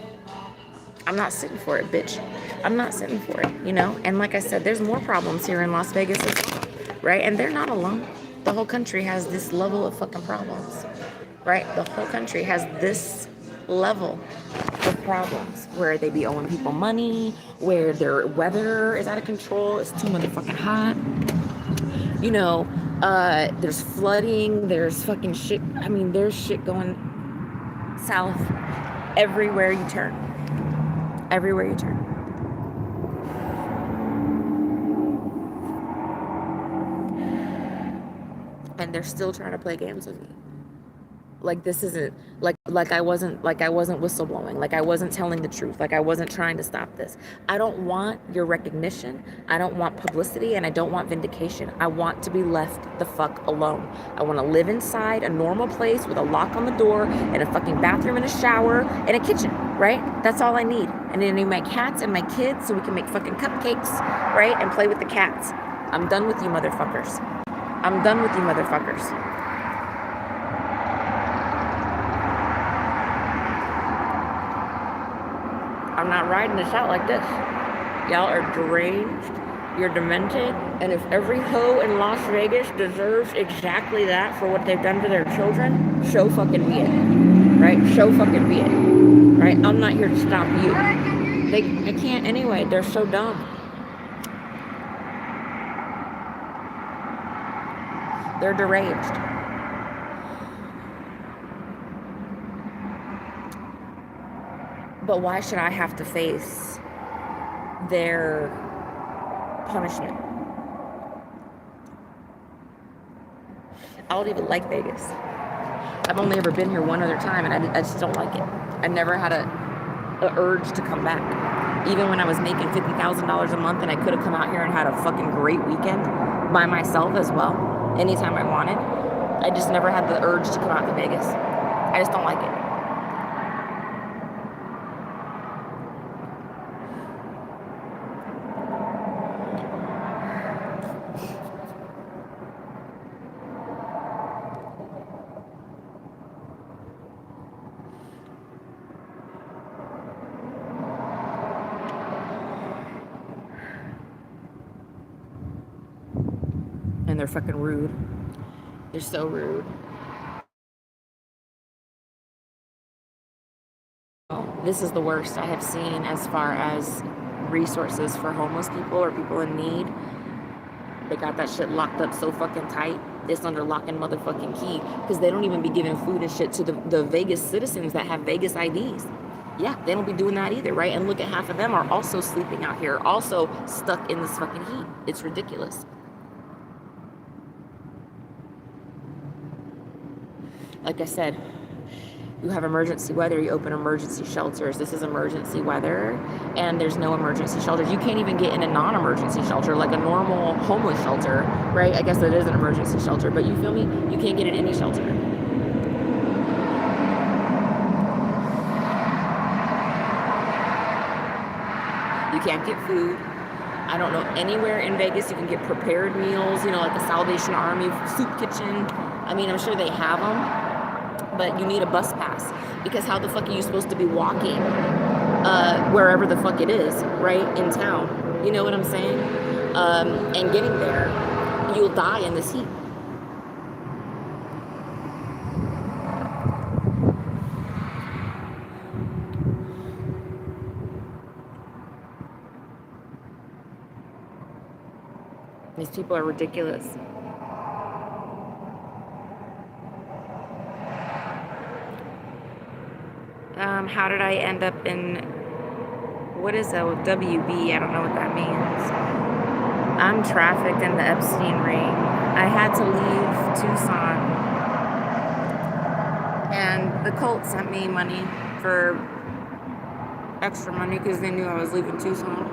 I'm not sitting for it, bitch. I'm not sitting for it, you know? And like I said, there's more problems here in Las Vegas as well, right? And they're not alone. The whole country has this level of fucking problems, right? The whole country has this level of problems where they be owing people money, where their weather is out of control, it's too motherfucking hot, you know, there's flooding, there's fucking shit. I mean, there's shit going south everywhere you turn. Everywhere you turn. And they're still trying to play games with me. Like this isn't like I wasn't whistleblowing, like I wasn't telling the truth, like I wasn't trying to stop this. I don't want your recognition, I don't want publicity, and I don't want vindication. I want to be left the fuck alone. I want to live inside a normal place with a lock on the door and a fucking bathroom and a shower and a kitchen, right? That's all I need. And then I need my cats and my kids so we can make fucking cupcakes, right? And play with the cats. I'm done with you motherfuckers. I'm done with you motherfuckers. I'm not riding this out like this. Y'all are deranged. You're demented. And if every hoe in Las Vegas deserves exactly that for what they've done to their children, show fucking be it. Right? Show fucking be it. Right? I'm not here to stop you. They can't anyway. They're so dumb. They're deranged. But why should I have to face their punishment? I don't even like Vegas. I've only ever been here one other time, and I just don't like it. I never had a urge to come back. Even when I was making $50,000 a month and I could have come out here and had a fucking great weekend by myself as well, anytime I wanted, I just never had the urge to come out to Vegas. I just don't like it. And they're fucking rude. They're so rude. This is the worst I have seen as far as resources for homeless people or people in need. They got that shit locked up so fucking tight. It's under lock and motherfucking key because they don't even be giving food and shit to the Vegas citizens that have Vegas IDs. Yeah, they don't be doing that either, right? And look at half of them are also sleeping out here, also stuck in this fucking heat. It's ridiculous. Like I said, you have emergency weather, you open emergency shelters. This is emergency weather, and there's no emergency shelters. You can't even get in a non-emergency shelter, like a normal homeless shelter, right? I guess that is an emergency shelter, but you feel me? You can't get in any shelter. You can't get food. I don't know anywhere in Vegas you can get prepared meals, you know, like a Salvation Army soup kitchen. I mean, I'm sure they have them. But you need a bus pass because how the fuck are you supposed to be walking wherever the fuck it is, right, in town? You know what I'm saying? And getting there, you'll die in this heat. These people are ridiculous. How did I end up in, what is a WB? I don't know what that means. I'm trafficked in the Epstein ring. I had to leave Tucson. And the cult sent me money for extra money because they knew I was leaving Tucson.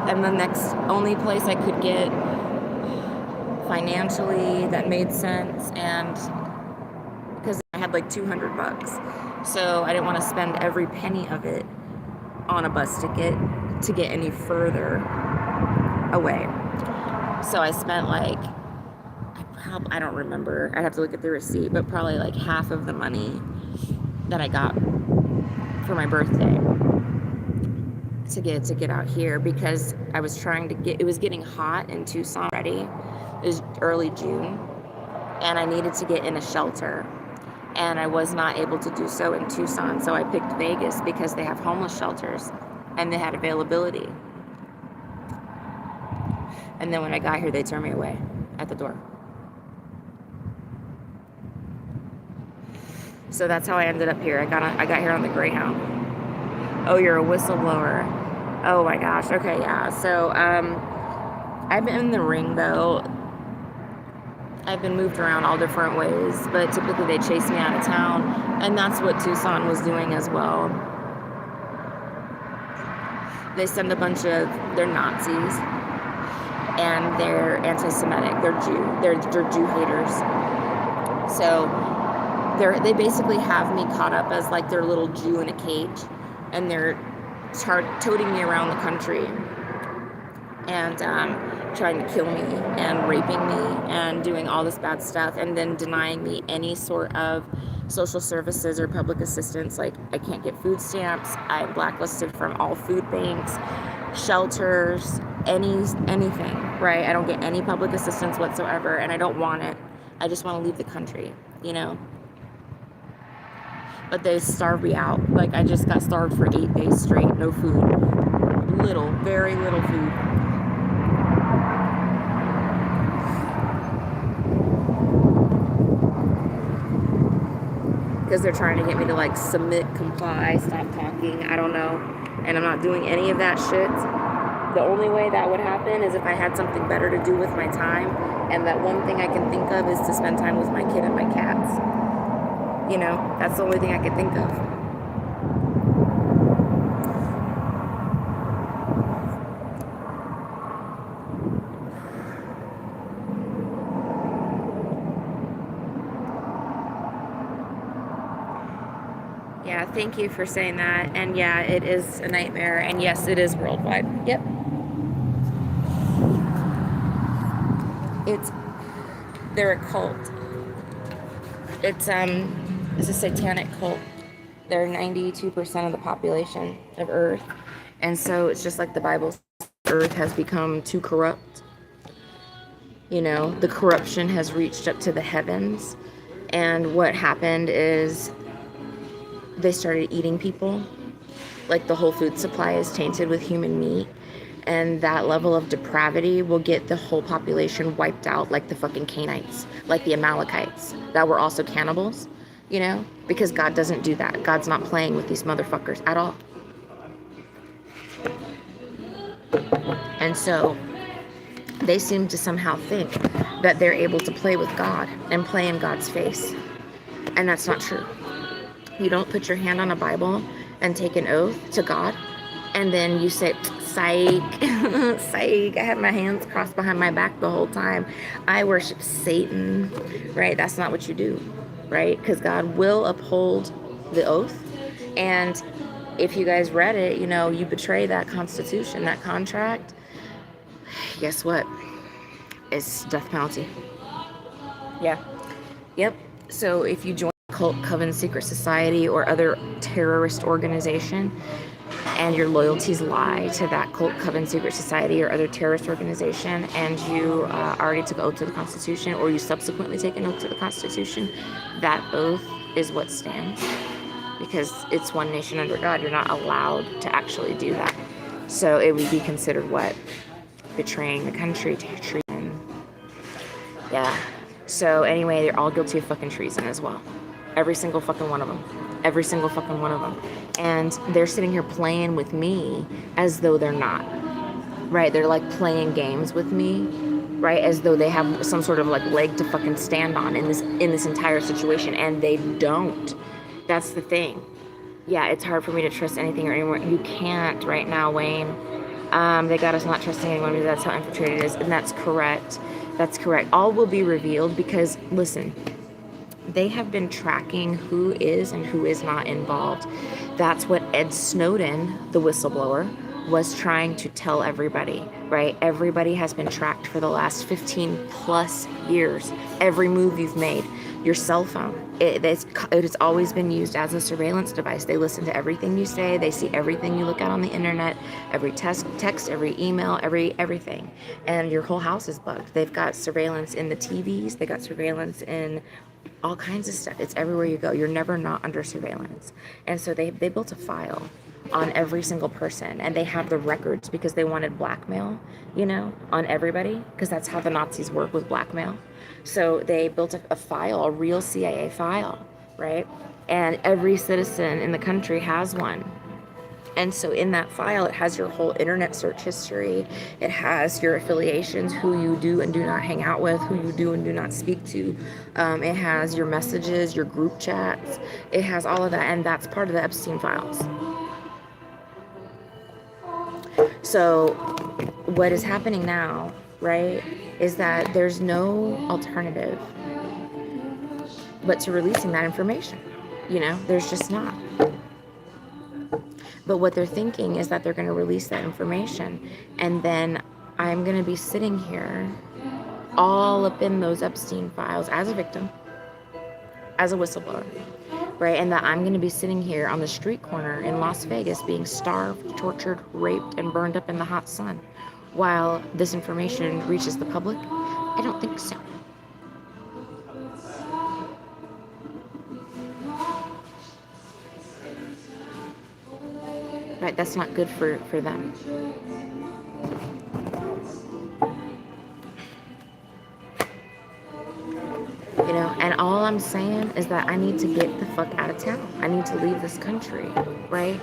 And the next only place I could get financially that made sense, and because I had like $200, so I didn't want to spend every penny of it on a bus ticket to get any further away. So I spent like, I don't remember, I'd have to look at the receipt, but probably like half of the money that I got for my birthday to get a ticket out here, because I was trying to get, it was getting hot in Tucson already. It was early June, and I needed to get in a shelter, and I was not able to do so in Tucson, so I picked Vegas because they have homeless shelters and they had availability. And then when I got here, they turned me away at the door. So that's how I ended up here. I got here on the Greyhound. Oh, you're a whistleblower. Oh my gosh. Okay, yeah. So I've been in the ring though. I've been moved around all different ways, but typically they chase me out of town, and that's what Tucson was doing as well. They send a bunch of, they're Nazis, and they're anti-Semitic. They're Jew haters. So they basically have me caught up as like their little Jew in a cage, and they're toting me around the country and trying to kill me and raping me and doing all this bad stuff, and then denying me any sort of social services or public assistance. Like, I can't get food stamps. I'm blacklisted from all food banks, shelters, anything, right? I don't get any public assistance whatsoever, and I don't want it. I just want to leave the country, you know? But they starved me out. Like, I just got starved for 8 days straight. No food. Very little food. Because they're trying to get me to like submit, comply, stop talking. I don't know. And I'm not doing any of that shit. The only way that would happen is if I had something better to do with my time. And that one thing I can think of is to spend time with my kid and my cats. You know, that's the only thing I can think of. Yeah, thank you for saying that. And yeah, it is a nightmare. And yes, it is worldwide. Yep. They're a cult. It's a satanic cult. They're 92% of the population of Earth. And so it's just like the Bible says, Earth has become too corrupt. You know, the corruption has reached up to the heavens. And what happened is they started eating people. Like, the whole food supply is tainted with human meat, and that level of depravity will get the whole population wiped out, like the fucking Canaanites, like the Amalekites that were also cannibals, you know, because God doesn't do that. God's not playing with these motherfuckers at all. And so they seem to somehow think that they're able to play with God and play in God's face, and that's not true. You don't put your hand on a Bible and take an oath to God, and then you say, psych, psych, I have my hands crossed behind my back the whole time. I worship Satan, right? That's not what you do, right? Because God will uphold the oath. And if you guys read it, you know, you betray that constitution, that contract, guess what? It's death penalty. Yeah. Yep. So if you join cult, coven, secret society, or other terrorist organization, and your loyalties lie to that cult, coven, secret society, or other terrorist organization, and you already took oath to the Constitution, or you subsequently take an oath to the Constitution, that oath is what stands, because it's one nation under God. You're not allowed to actually do that. So it would be considered what? Betraying the country, treason. Yeah. So anyway, they're all guilty of fucking treason as well. Every single fucking one of them. Every single fucking one of them. And they're sitting here playing with me as though they're not. Right? They're like playing games with me, right? As though they have some sort of like leg to fucking stand on in this entire situation, and they don't. That's the thing. Yeah, it's hard for me to trust anything or anyone. You can't right now, Wayne. They got us not trusting anyone because that's how infiltrated it is, and that's correct. That's correct. All will be revealed because, listen, they have been tracking who is and who is not involved. That's what Ed Snowden, the whistleblower, was trying to tell everybody, right? Everybody has been tracked for the last 15 plus years. Every move you've made, your cell phone, it has always been used as a surveillance device. They listen to everything you say. They see everything you look at on the internet, every text, every email, everything. And your whole house is bugged. They've got surveillance in the TVs. They got surveillance in all kinds of stuff. It's everywhere you go. You're never not under surveillance. And so they built a file on every single person, and they have the records because they wanted blackmail, on everybody, because that's how the Nazis work, with blackmail. So they built a file, a real CIA file, right? And every citizen in the country has one. And so in that file, it has your whole internet search history. It has your affiliations, who you do and do not hang out with, who you do and do not speak to. It has your messages, your group chats. It has all of that, and that's part of the Epstein files. So what is happening now, right, is that there's no alternative but to releasing that information. There's just not. But what they're thinking is that they're going to release that information, and then I'm going to be sitting here all up in those Epstein files as a victim, as a whistleblower, right? And that I'm going to be sitting here on the street corner in Las Vegas being starved, tortured, raped, and burned up in the hot sun while this information reaches the public? I don't think so. Right, that's not good for them. And all I'm saying is that I need to get the fuck out of town. I need to leave this country, right?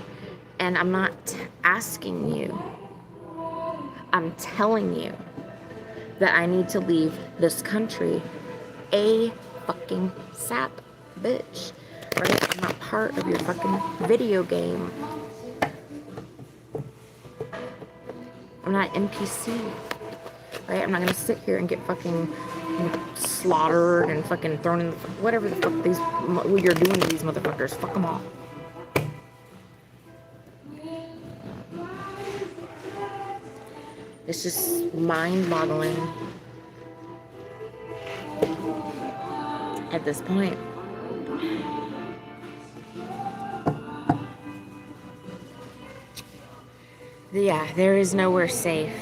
And I'm not asking you. I'm telling you that I need to leave this country a fucking sap, bitch, right? I'm not part of your fucking video game. I'm not NPC, right? I'm not gonna sit here and get fucking slaughtered and fucking thrown in the, whatever the fuck what you're doing to these motherfuckers. Fuck them all. It's just mind-boggling at this point. Yeah, there is nowhere safe.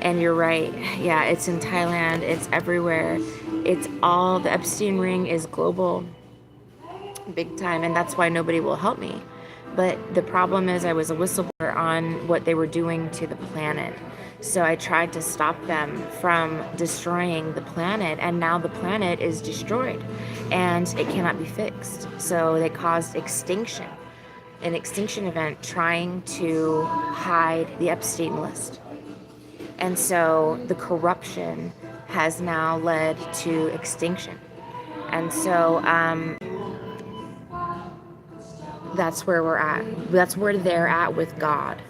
And you're right. Yeah, it's in Thailand. It's everywhere. It's all, the Epstein ring is global. Big time. And that's why nobody will help me. But the problem is I was a whistleblower on what they were doing to the planet. So I tried to stop them from destroying the planet. And now the planet is destroyed. And it cannot be fixed. So they caused extinction. An extinction event trying to hide the Epstein list. And so the corruption has now led to extinction. And so that's where we're at. That's where they're at with God,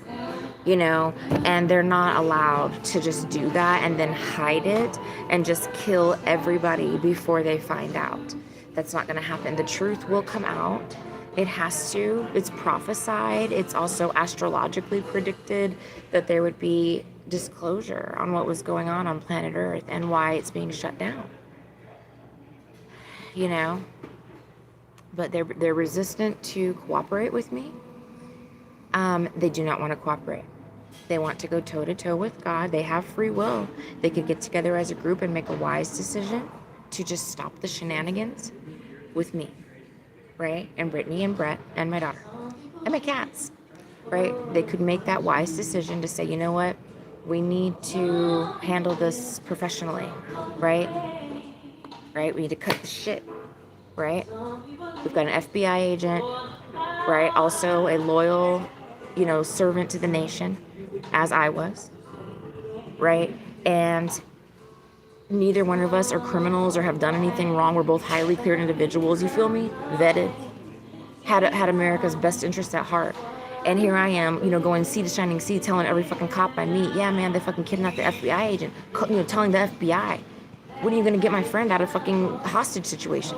and they're not allowed to just do that and then hide it and just kill everybody before they find out. That's not going to happen. The truth will come out. It has to. It's prophesied. It's also astrologically predicted that there would be disclosure on what was going on planet Earth and why it's being shut down. But they're resistant to cooperate with me. They do not want to cooperate. They want to go toe-to-toe with God. They have free will. They could get together as a group and make a wise decision to just stop the shenanigans with me. Right? And Brittany and Brett and my daughter and my cats, right? They could make that wise decision to say, you know what? We need to handle this professionally, right? Right? We need to cut the shit, right? We've got an FBI agent, right? Also a loyal, servant to the nation, as I was, right? And neither one of us are criminals or have done anything wrong. We're both highly cleared individuals, you feel me? Vetted. Had America's best interest at heart. And here I am, going sea to shining sea, telling every fucking cop I meet, yeah, man, they fucking kidnapped the FBI agent. Telling the FBI, when are you going to get my friend out of fucking hostage situation?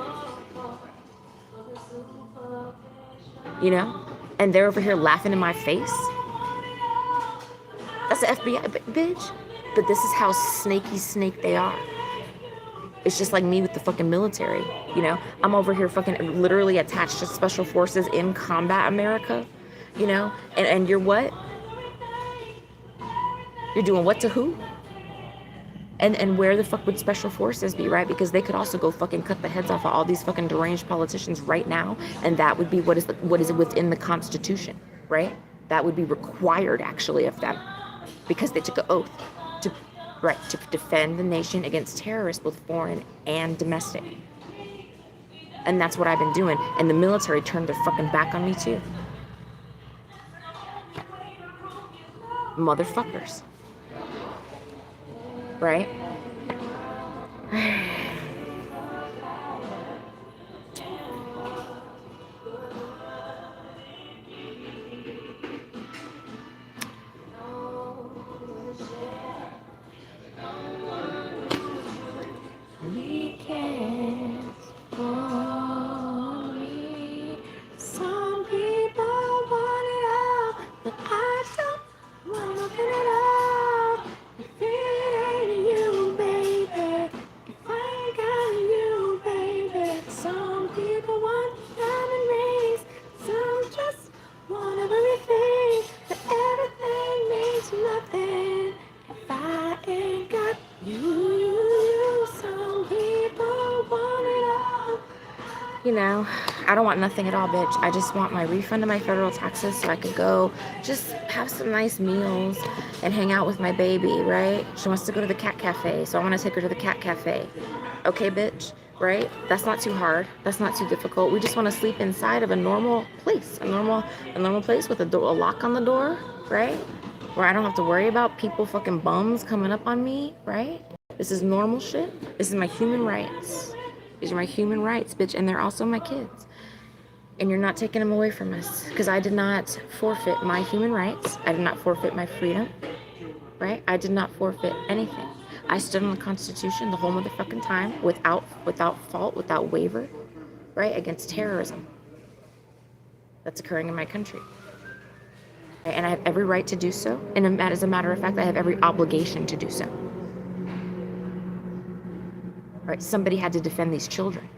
And they're over here laughing in my face. That's the FBI, bitch. But this is how snaky snake they are. It's just like me with the fucking military, you know? I'm over here fucking literally attached to special forces in combat America, you know? And you're what? You're doing what to who? And where the fuck would special forces be, right? Because they could also go fucking cut the heads off of all these fucking deranged politicians right now, and that would be what is within the Constitution, right? That would be required actually of them, because they took an oath to, right, to defend the nation against terrorists, both foreign and domestic. And that's what I've been doing. And the military turned their fucking back on me too. Motherfuckers. Right? You know, I don't want nothing at all, bitch. I just want my refund of my federal taxes so I could go just have some nice meals and hang out with my baby, right? She wants to go to the cat cafe, so I want to take her to the cat cafe. Okay, bitch, right? That's not too hard. That's not too difficult. We just want to sleep inside of a normal place, a normal place with a lock on the door, right? Where I don't have to worry about people fucking bums coming up on me, right? This is normal shit. This is my human rights. These are my human rights, bitch, and they're also my kids. And you're not taking them away from us, because I did not forfeit my human rights. I did not forfeit my freedom, right? I did not forfeit anything. I stood on the Constitution the whole motherfucking time, without fault, without waiver, right? Against terrorism that's occurring in my country. Right? And I have every right to do so. And as a matter of fact, I have every obligation to do so. Right? Somebody had to defend these children.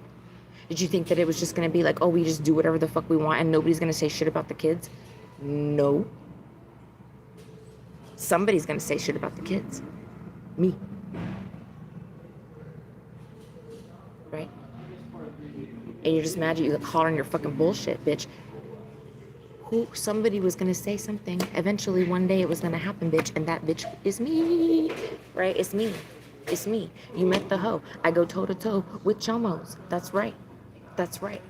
Did you think that it was just going to be like, oh, we just do whatever the fuck we want and nobody's going to say shit about the kids? No. Somebody's going to say shit about the kids. Me. Right? And you're just mad at you hollering your fucking bullshit, bitch. Somebody was going to say something. Eventually, one day it was going to happen, bitch. And that bitch is me. Right? It's me. It's me. You met the hoe. I go toe-to-toe with chomos. That's right. That's right.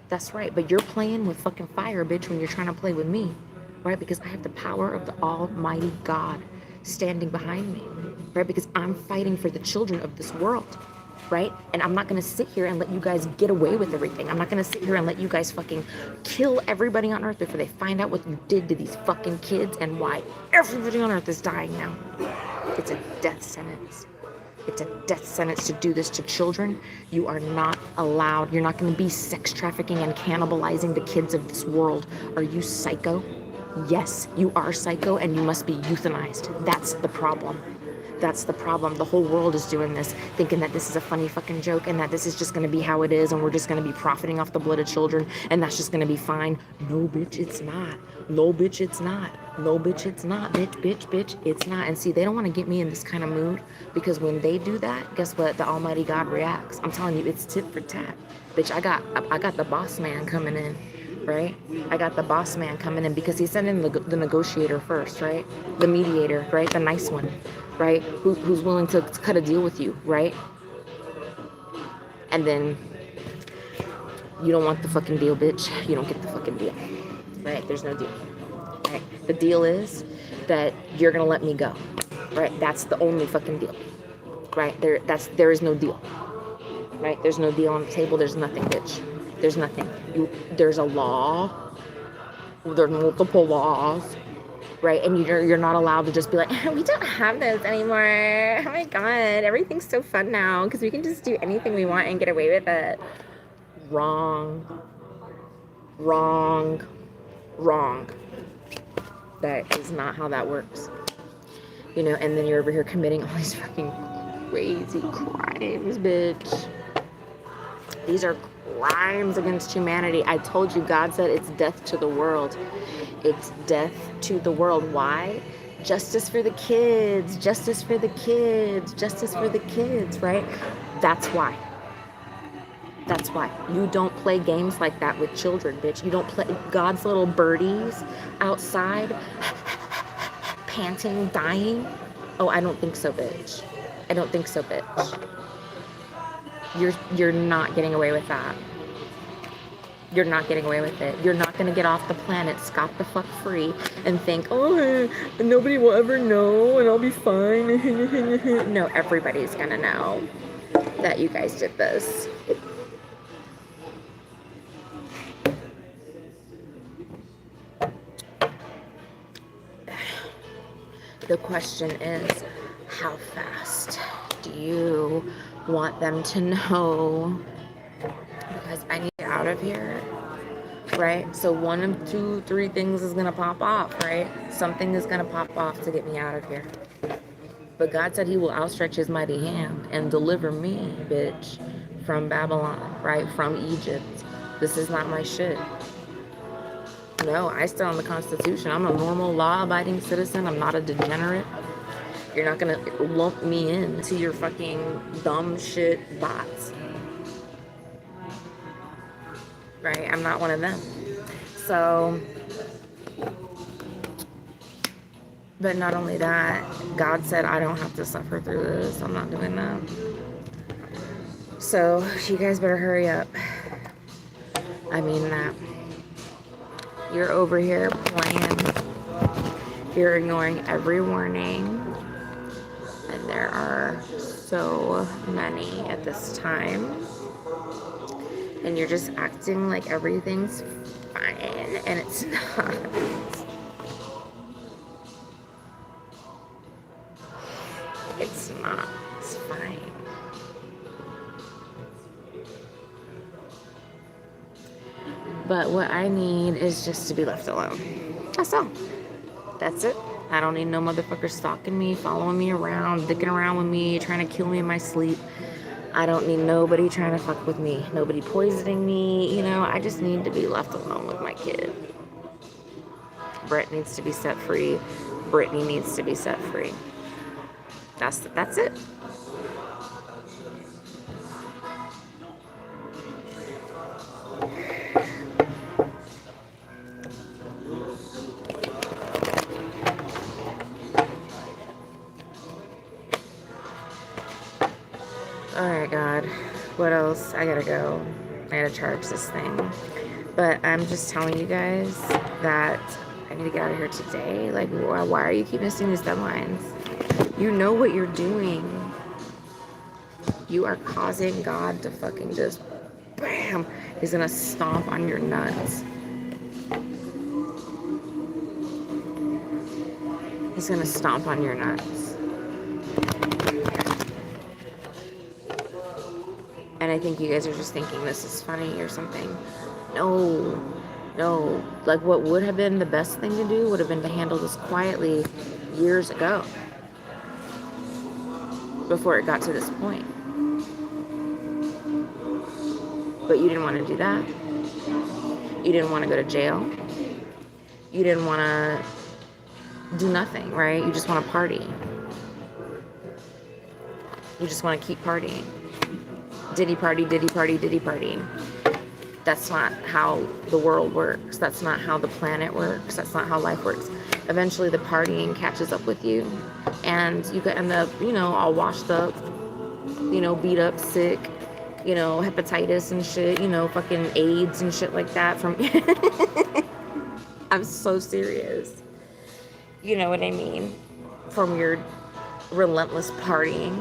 That's right. But you're playing with fucking fire, bitch, when you're trying to play with me. Right? Because I have the power of the almighty God standing behind me. Right? Because I'm fighting for the children of this world. Right? And I'm not going to sit here and let you guys get away with everything. I'm not going to sit here and let you guys fucking kill everybody on earth before they find out what you did to these fucking kids and why everybody on earth is dying now. It's a death sentence. It's a death sentence to do this to children. You are not allowed. You're not going to be sex trafficking and cannibalizing the kids of this world. Are you psycho? Yes, you are psycho and you must be euthanized. That's the problem. That's the problem. The whole world is doing this, thinking that this is a funny fucking joke and that this is just going to be how it is and we're just going to be profiting off the blood of children and that's just going to be fine. No, bitch, it's not. No, bitch, it's not. No, bitch, it's not. Bitch, it's not. And see, they don't want to get me in this kind of mood because when they do that, guess what? The almighty God reacts. I'm telling you, it's tit for tat. Bitch, I got the boss man coming in, right? I got the boss man coming in because he sent in the negotiator first, right? The mediator, right? The nice one, right? Who's willing to cut a deal with you, right? And then you don't want the fucking deal, bitch. You don't get the fucking deal, right? There's no deal. Right. The deal is that you're gonna let me go, right? That's the only fucking deal, right? There is no deal, right? There's no deal on the table. There's nothing, bitch. There's nothing. There's a law. There's multiple laws, right? And you're not allowed to just be like, we don't have this anymore. Oh my god, everything's so fun now because we can just do anything we want and get away with it. Wrong. That is not how that works. you know, and then you're over here committing all these fucking crazy crimes, bitch. These are crimes against humanity. I told you, God said it's death to the world. It's death to the world. Why? Justice for the kids, justice for the kids, justice for the kids, right? That's why. That's why. You don't play games like that with children, bitch. You don't play God's little birdies outside, panting, dying. Oh, I don't think so, bitch. I don't think so, bitch. You're not getting away with that. You're not getting away with it. You're not going to get off the planet scot the fuck free and think, oh, nobody will ever know and I'll be fine. No, everybody's going to know that you guys did this. The question is, how fast do you want them to know? Because I need to get out of here, right? So one of two, three things is going to pop off, right? Something is going to pop off to get me out of here. But God said he will outstretch his mighty hand and deliver me, bitch, from Babylon, right? From Egypt. This is not my shit. No, I still own the Constitution. I'm a normal, law-abiding citizen. I'm not a degenerate. You're not going to lump me into your fucking dumb shit bots. Right? I'm not one of them. So, but not only that, God said I don't have to suffer through this. I'm not doing that. So, you guys better hurry up. I mean that. You're over here playing. You're ignoring every warning. And there are so many at this time. And you're just acting like everything's fine. And it's not. It's not. It's fine. But what I need is just to be left alone. That's all. That's it. I don't need no motherfucker stalking me, following me around, dicking around with me, trying to kill me in my sleep. I don't need nobody trying to fuck with me. Nobody poisoning me. You know, I just need to be left alone with my kid. Brett needs to be set free. Brittany needs to be set free. That's it. Alright, God. What else? I gotta go. I gotta charge this thing. But I'm just telling you guys that I need to get out of here today. Like, why are you keep missing these deadlines? You know what you're doing. You are causing God to fucking just, bam, he's gonna stomp on your nuts. He's gonna stomp on your nuts. And I think you guys are just thinking this is funny or something. No. Like, what would have been the best thing to do would have been to handle this quietly years ago. Before it got to this point. But you didn't want to do that. You didn't want to go to jail. You didn't want to do nothing, right? You just want to party. You just want to keep partying. Diddy party, diddy party, diddy party. That's not how the world works. That's not how the planet works. That's not how life works. Eventually the partying catches up with you. And you could end up, you know, all washed up, you know, beat up, sick, you know, hepatitis and shit, you know, fucking AIDS and shit like that from... I'm so serious. You know what I mean? From your relentless partying,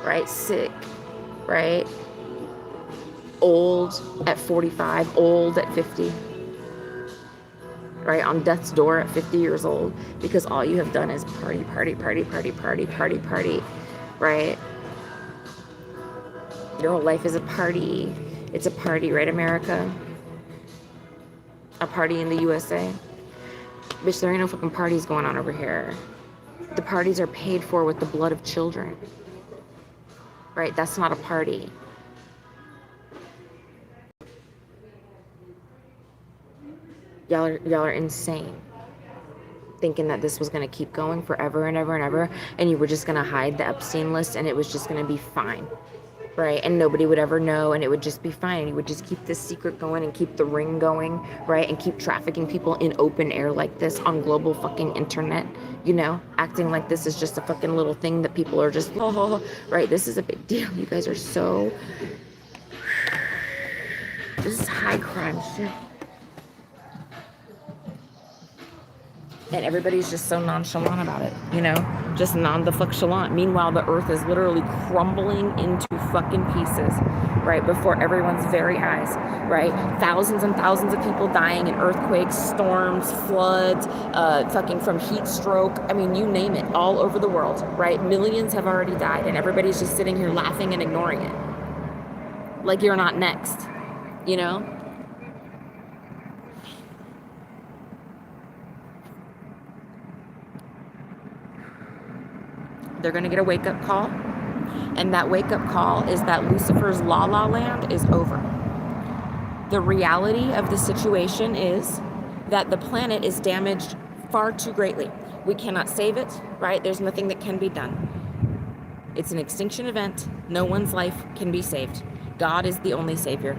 right? Sick. Right? Old at 45, old at 50. Right? On death's door at 50 years old. Because all you have done is party. Right? Your whole life is a party. It's a party, right, America? A party in the USA. Bitch, there ain't no fucking parties going on over here. The parties are paid for with the blood of children, right? That's not a party. Y'all are insane, thinking that this was going to keep going forever and ever and ever, and you were just going to hide the Epstein list and it was just going to be fine, right? And nobody would ever know, and it would just be fine. You would just keep this secret going and keep the ring going, right? And keep trafficking people in open air like this on global fucking internet, you know, acting like this is just a fucking little thing that people are just, oh, right? This is a big deal. You guys are so, this is high crime shit. And everybody's just so nonchalant about it, you know, just non-the-fuck-chalant. Meanwhile, the earth is literally crumbling into fucking pieces, right, before everyone's very eyes, right? Thousands and thousands of people dying in earthquakes, storms, floods, fucking from heat stroke. I mean, you name it, all over the world, right? Millions have already died, and everybody's just sitting here laughing and ignoring it. Like you're not next, you know? They're going to get a wake-up call, and that wake-up call is that Lucifer's la la land is over. The reality of the situation is that the planet is damaged far too greatly. We cannot save it, right? There's nothing that can be done. It's an extinction event. No one's life can be saved. God is the only savior.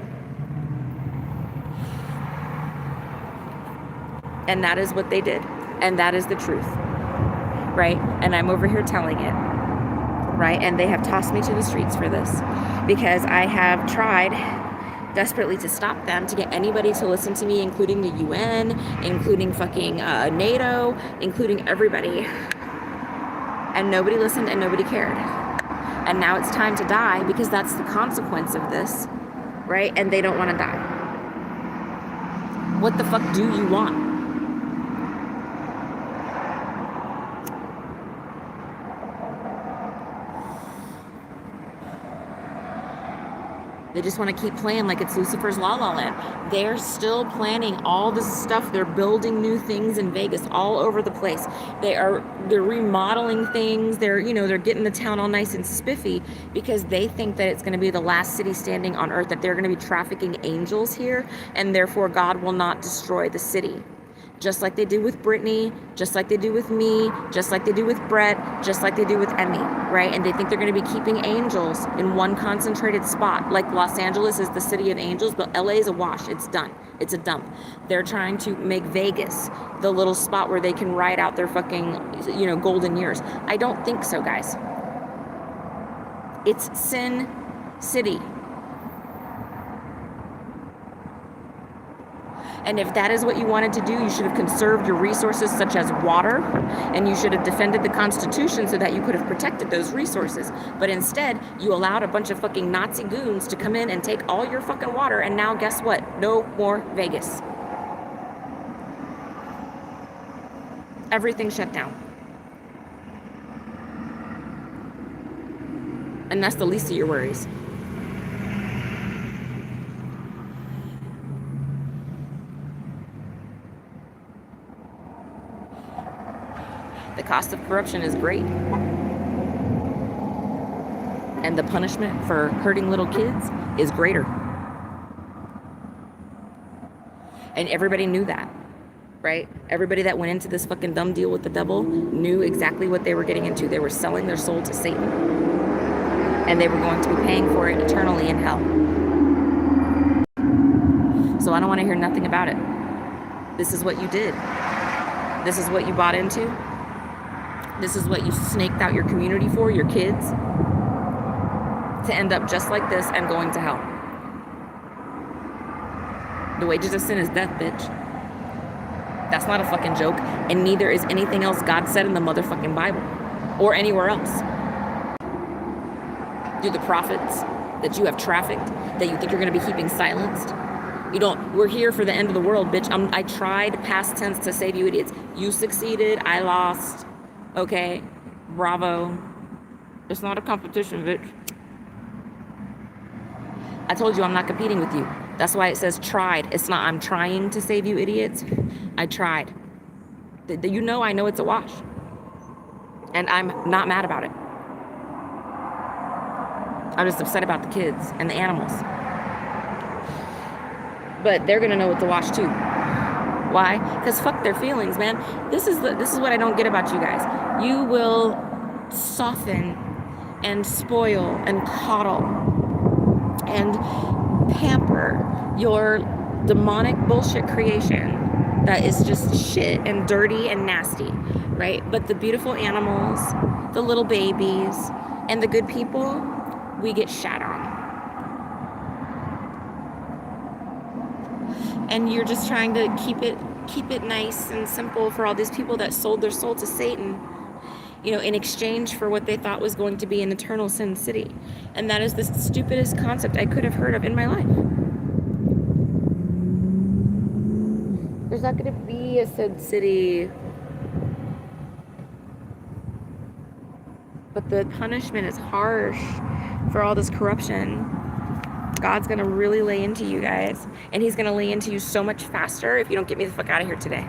And that is what they did. And that is the truth. Right? And I'm over here telling it, right? And they have tossed me to the streets for this because I have tried desperately to stop them, to get anybody to listen to me, including the UN, including fucking NATO, including everybody. And nobody listened and nobody cared. And now it's time to die because that's the consequence of this, right? And they don't want to die. What the fuck do you want? They just want to keep playing like it's Lucifer's La La Land. They're still planning all this stuff. They're building new things in Vegas all over the place. They're remodeling things. They're getting the town all nice and spiffy because they think that it's going to be the last city standing on earth, that they're going to be trafficking angels here, and therefore God will not destroy the city. Just like they do with Brittany, just like they do with me, just like they do with Brett, just like they do with Emmy, right? And they think they're going to be keeping angels in one concentrated spot. Like Los Angeles is the city of angels, but LA is a wash. It's done. It's a dump. They're trying to make Vegas the little spot where they can ride out their fucking, golden years. I don't think so, guys. It's Sin City. And if that is what you wanted to do, you should have conserved your resources such as water, and you should have defended the Constitution so that you could have protected those resources. But instead, you allowed a bunch of fucking Nazi goons to come in and take all your fucking water, and now guess what? No more Vegas. Everything shut down. And that's the least of your worries. The cost of corruption is great. And the punishment for hurting little kids is greater. And everybody knew that, right? Everybody that went into this fucking dumb deal with the devil knew exactly what they were getting into. They were selling their soul to Satan. And they were going to be paying for it eternally in hell. So I don't want to hear nothing about it. This is what you did. This is what you bought into. This is what you snaked out your community for, your kids, to end up just like this and going to hell. The wages of sin is death, bitch. That's not a fucking joke, and neither is anything else God said in the motherfucking Bible or anywhere else. Do the prophets that you have trafficked, that you think you're going to be keeping silenced? We're here for the end of the world, bitch. I tried past tense to save you idiots. You succeeded, I lost. Okay, bravo. It's not a competition, bitch. I told you I'm not competing with you. That's why it says tried. It's not I'm trying to save you idiots. I tried. I know it's a wash. And I'm not mad about it. I'm just upset about the kids and the animals. But they're gonna know what to watch too. Why? Because fuck their feelings, man. This is what I don't get about you guys. You will soften and spoil and coddle and pamper your demonic bullshit creation that is just shit and dirty and nasty, right? But the beautiful animals, the little babies, and the good people, we get shat on. And you're just trying to keep it nice and simple for all these people that sold their soul to Satan, you know, in exchange for what they thought was going to be an eternal sin city. And that is the stupidest concept I could have heard of in my life. There's not going to be a sin city. But the punishment is harsh for all this corruption. God's going to really lay into you guys. And he's going to lay into you so much faster if you don't get me the fuck out of here today.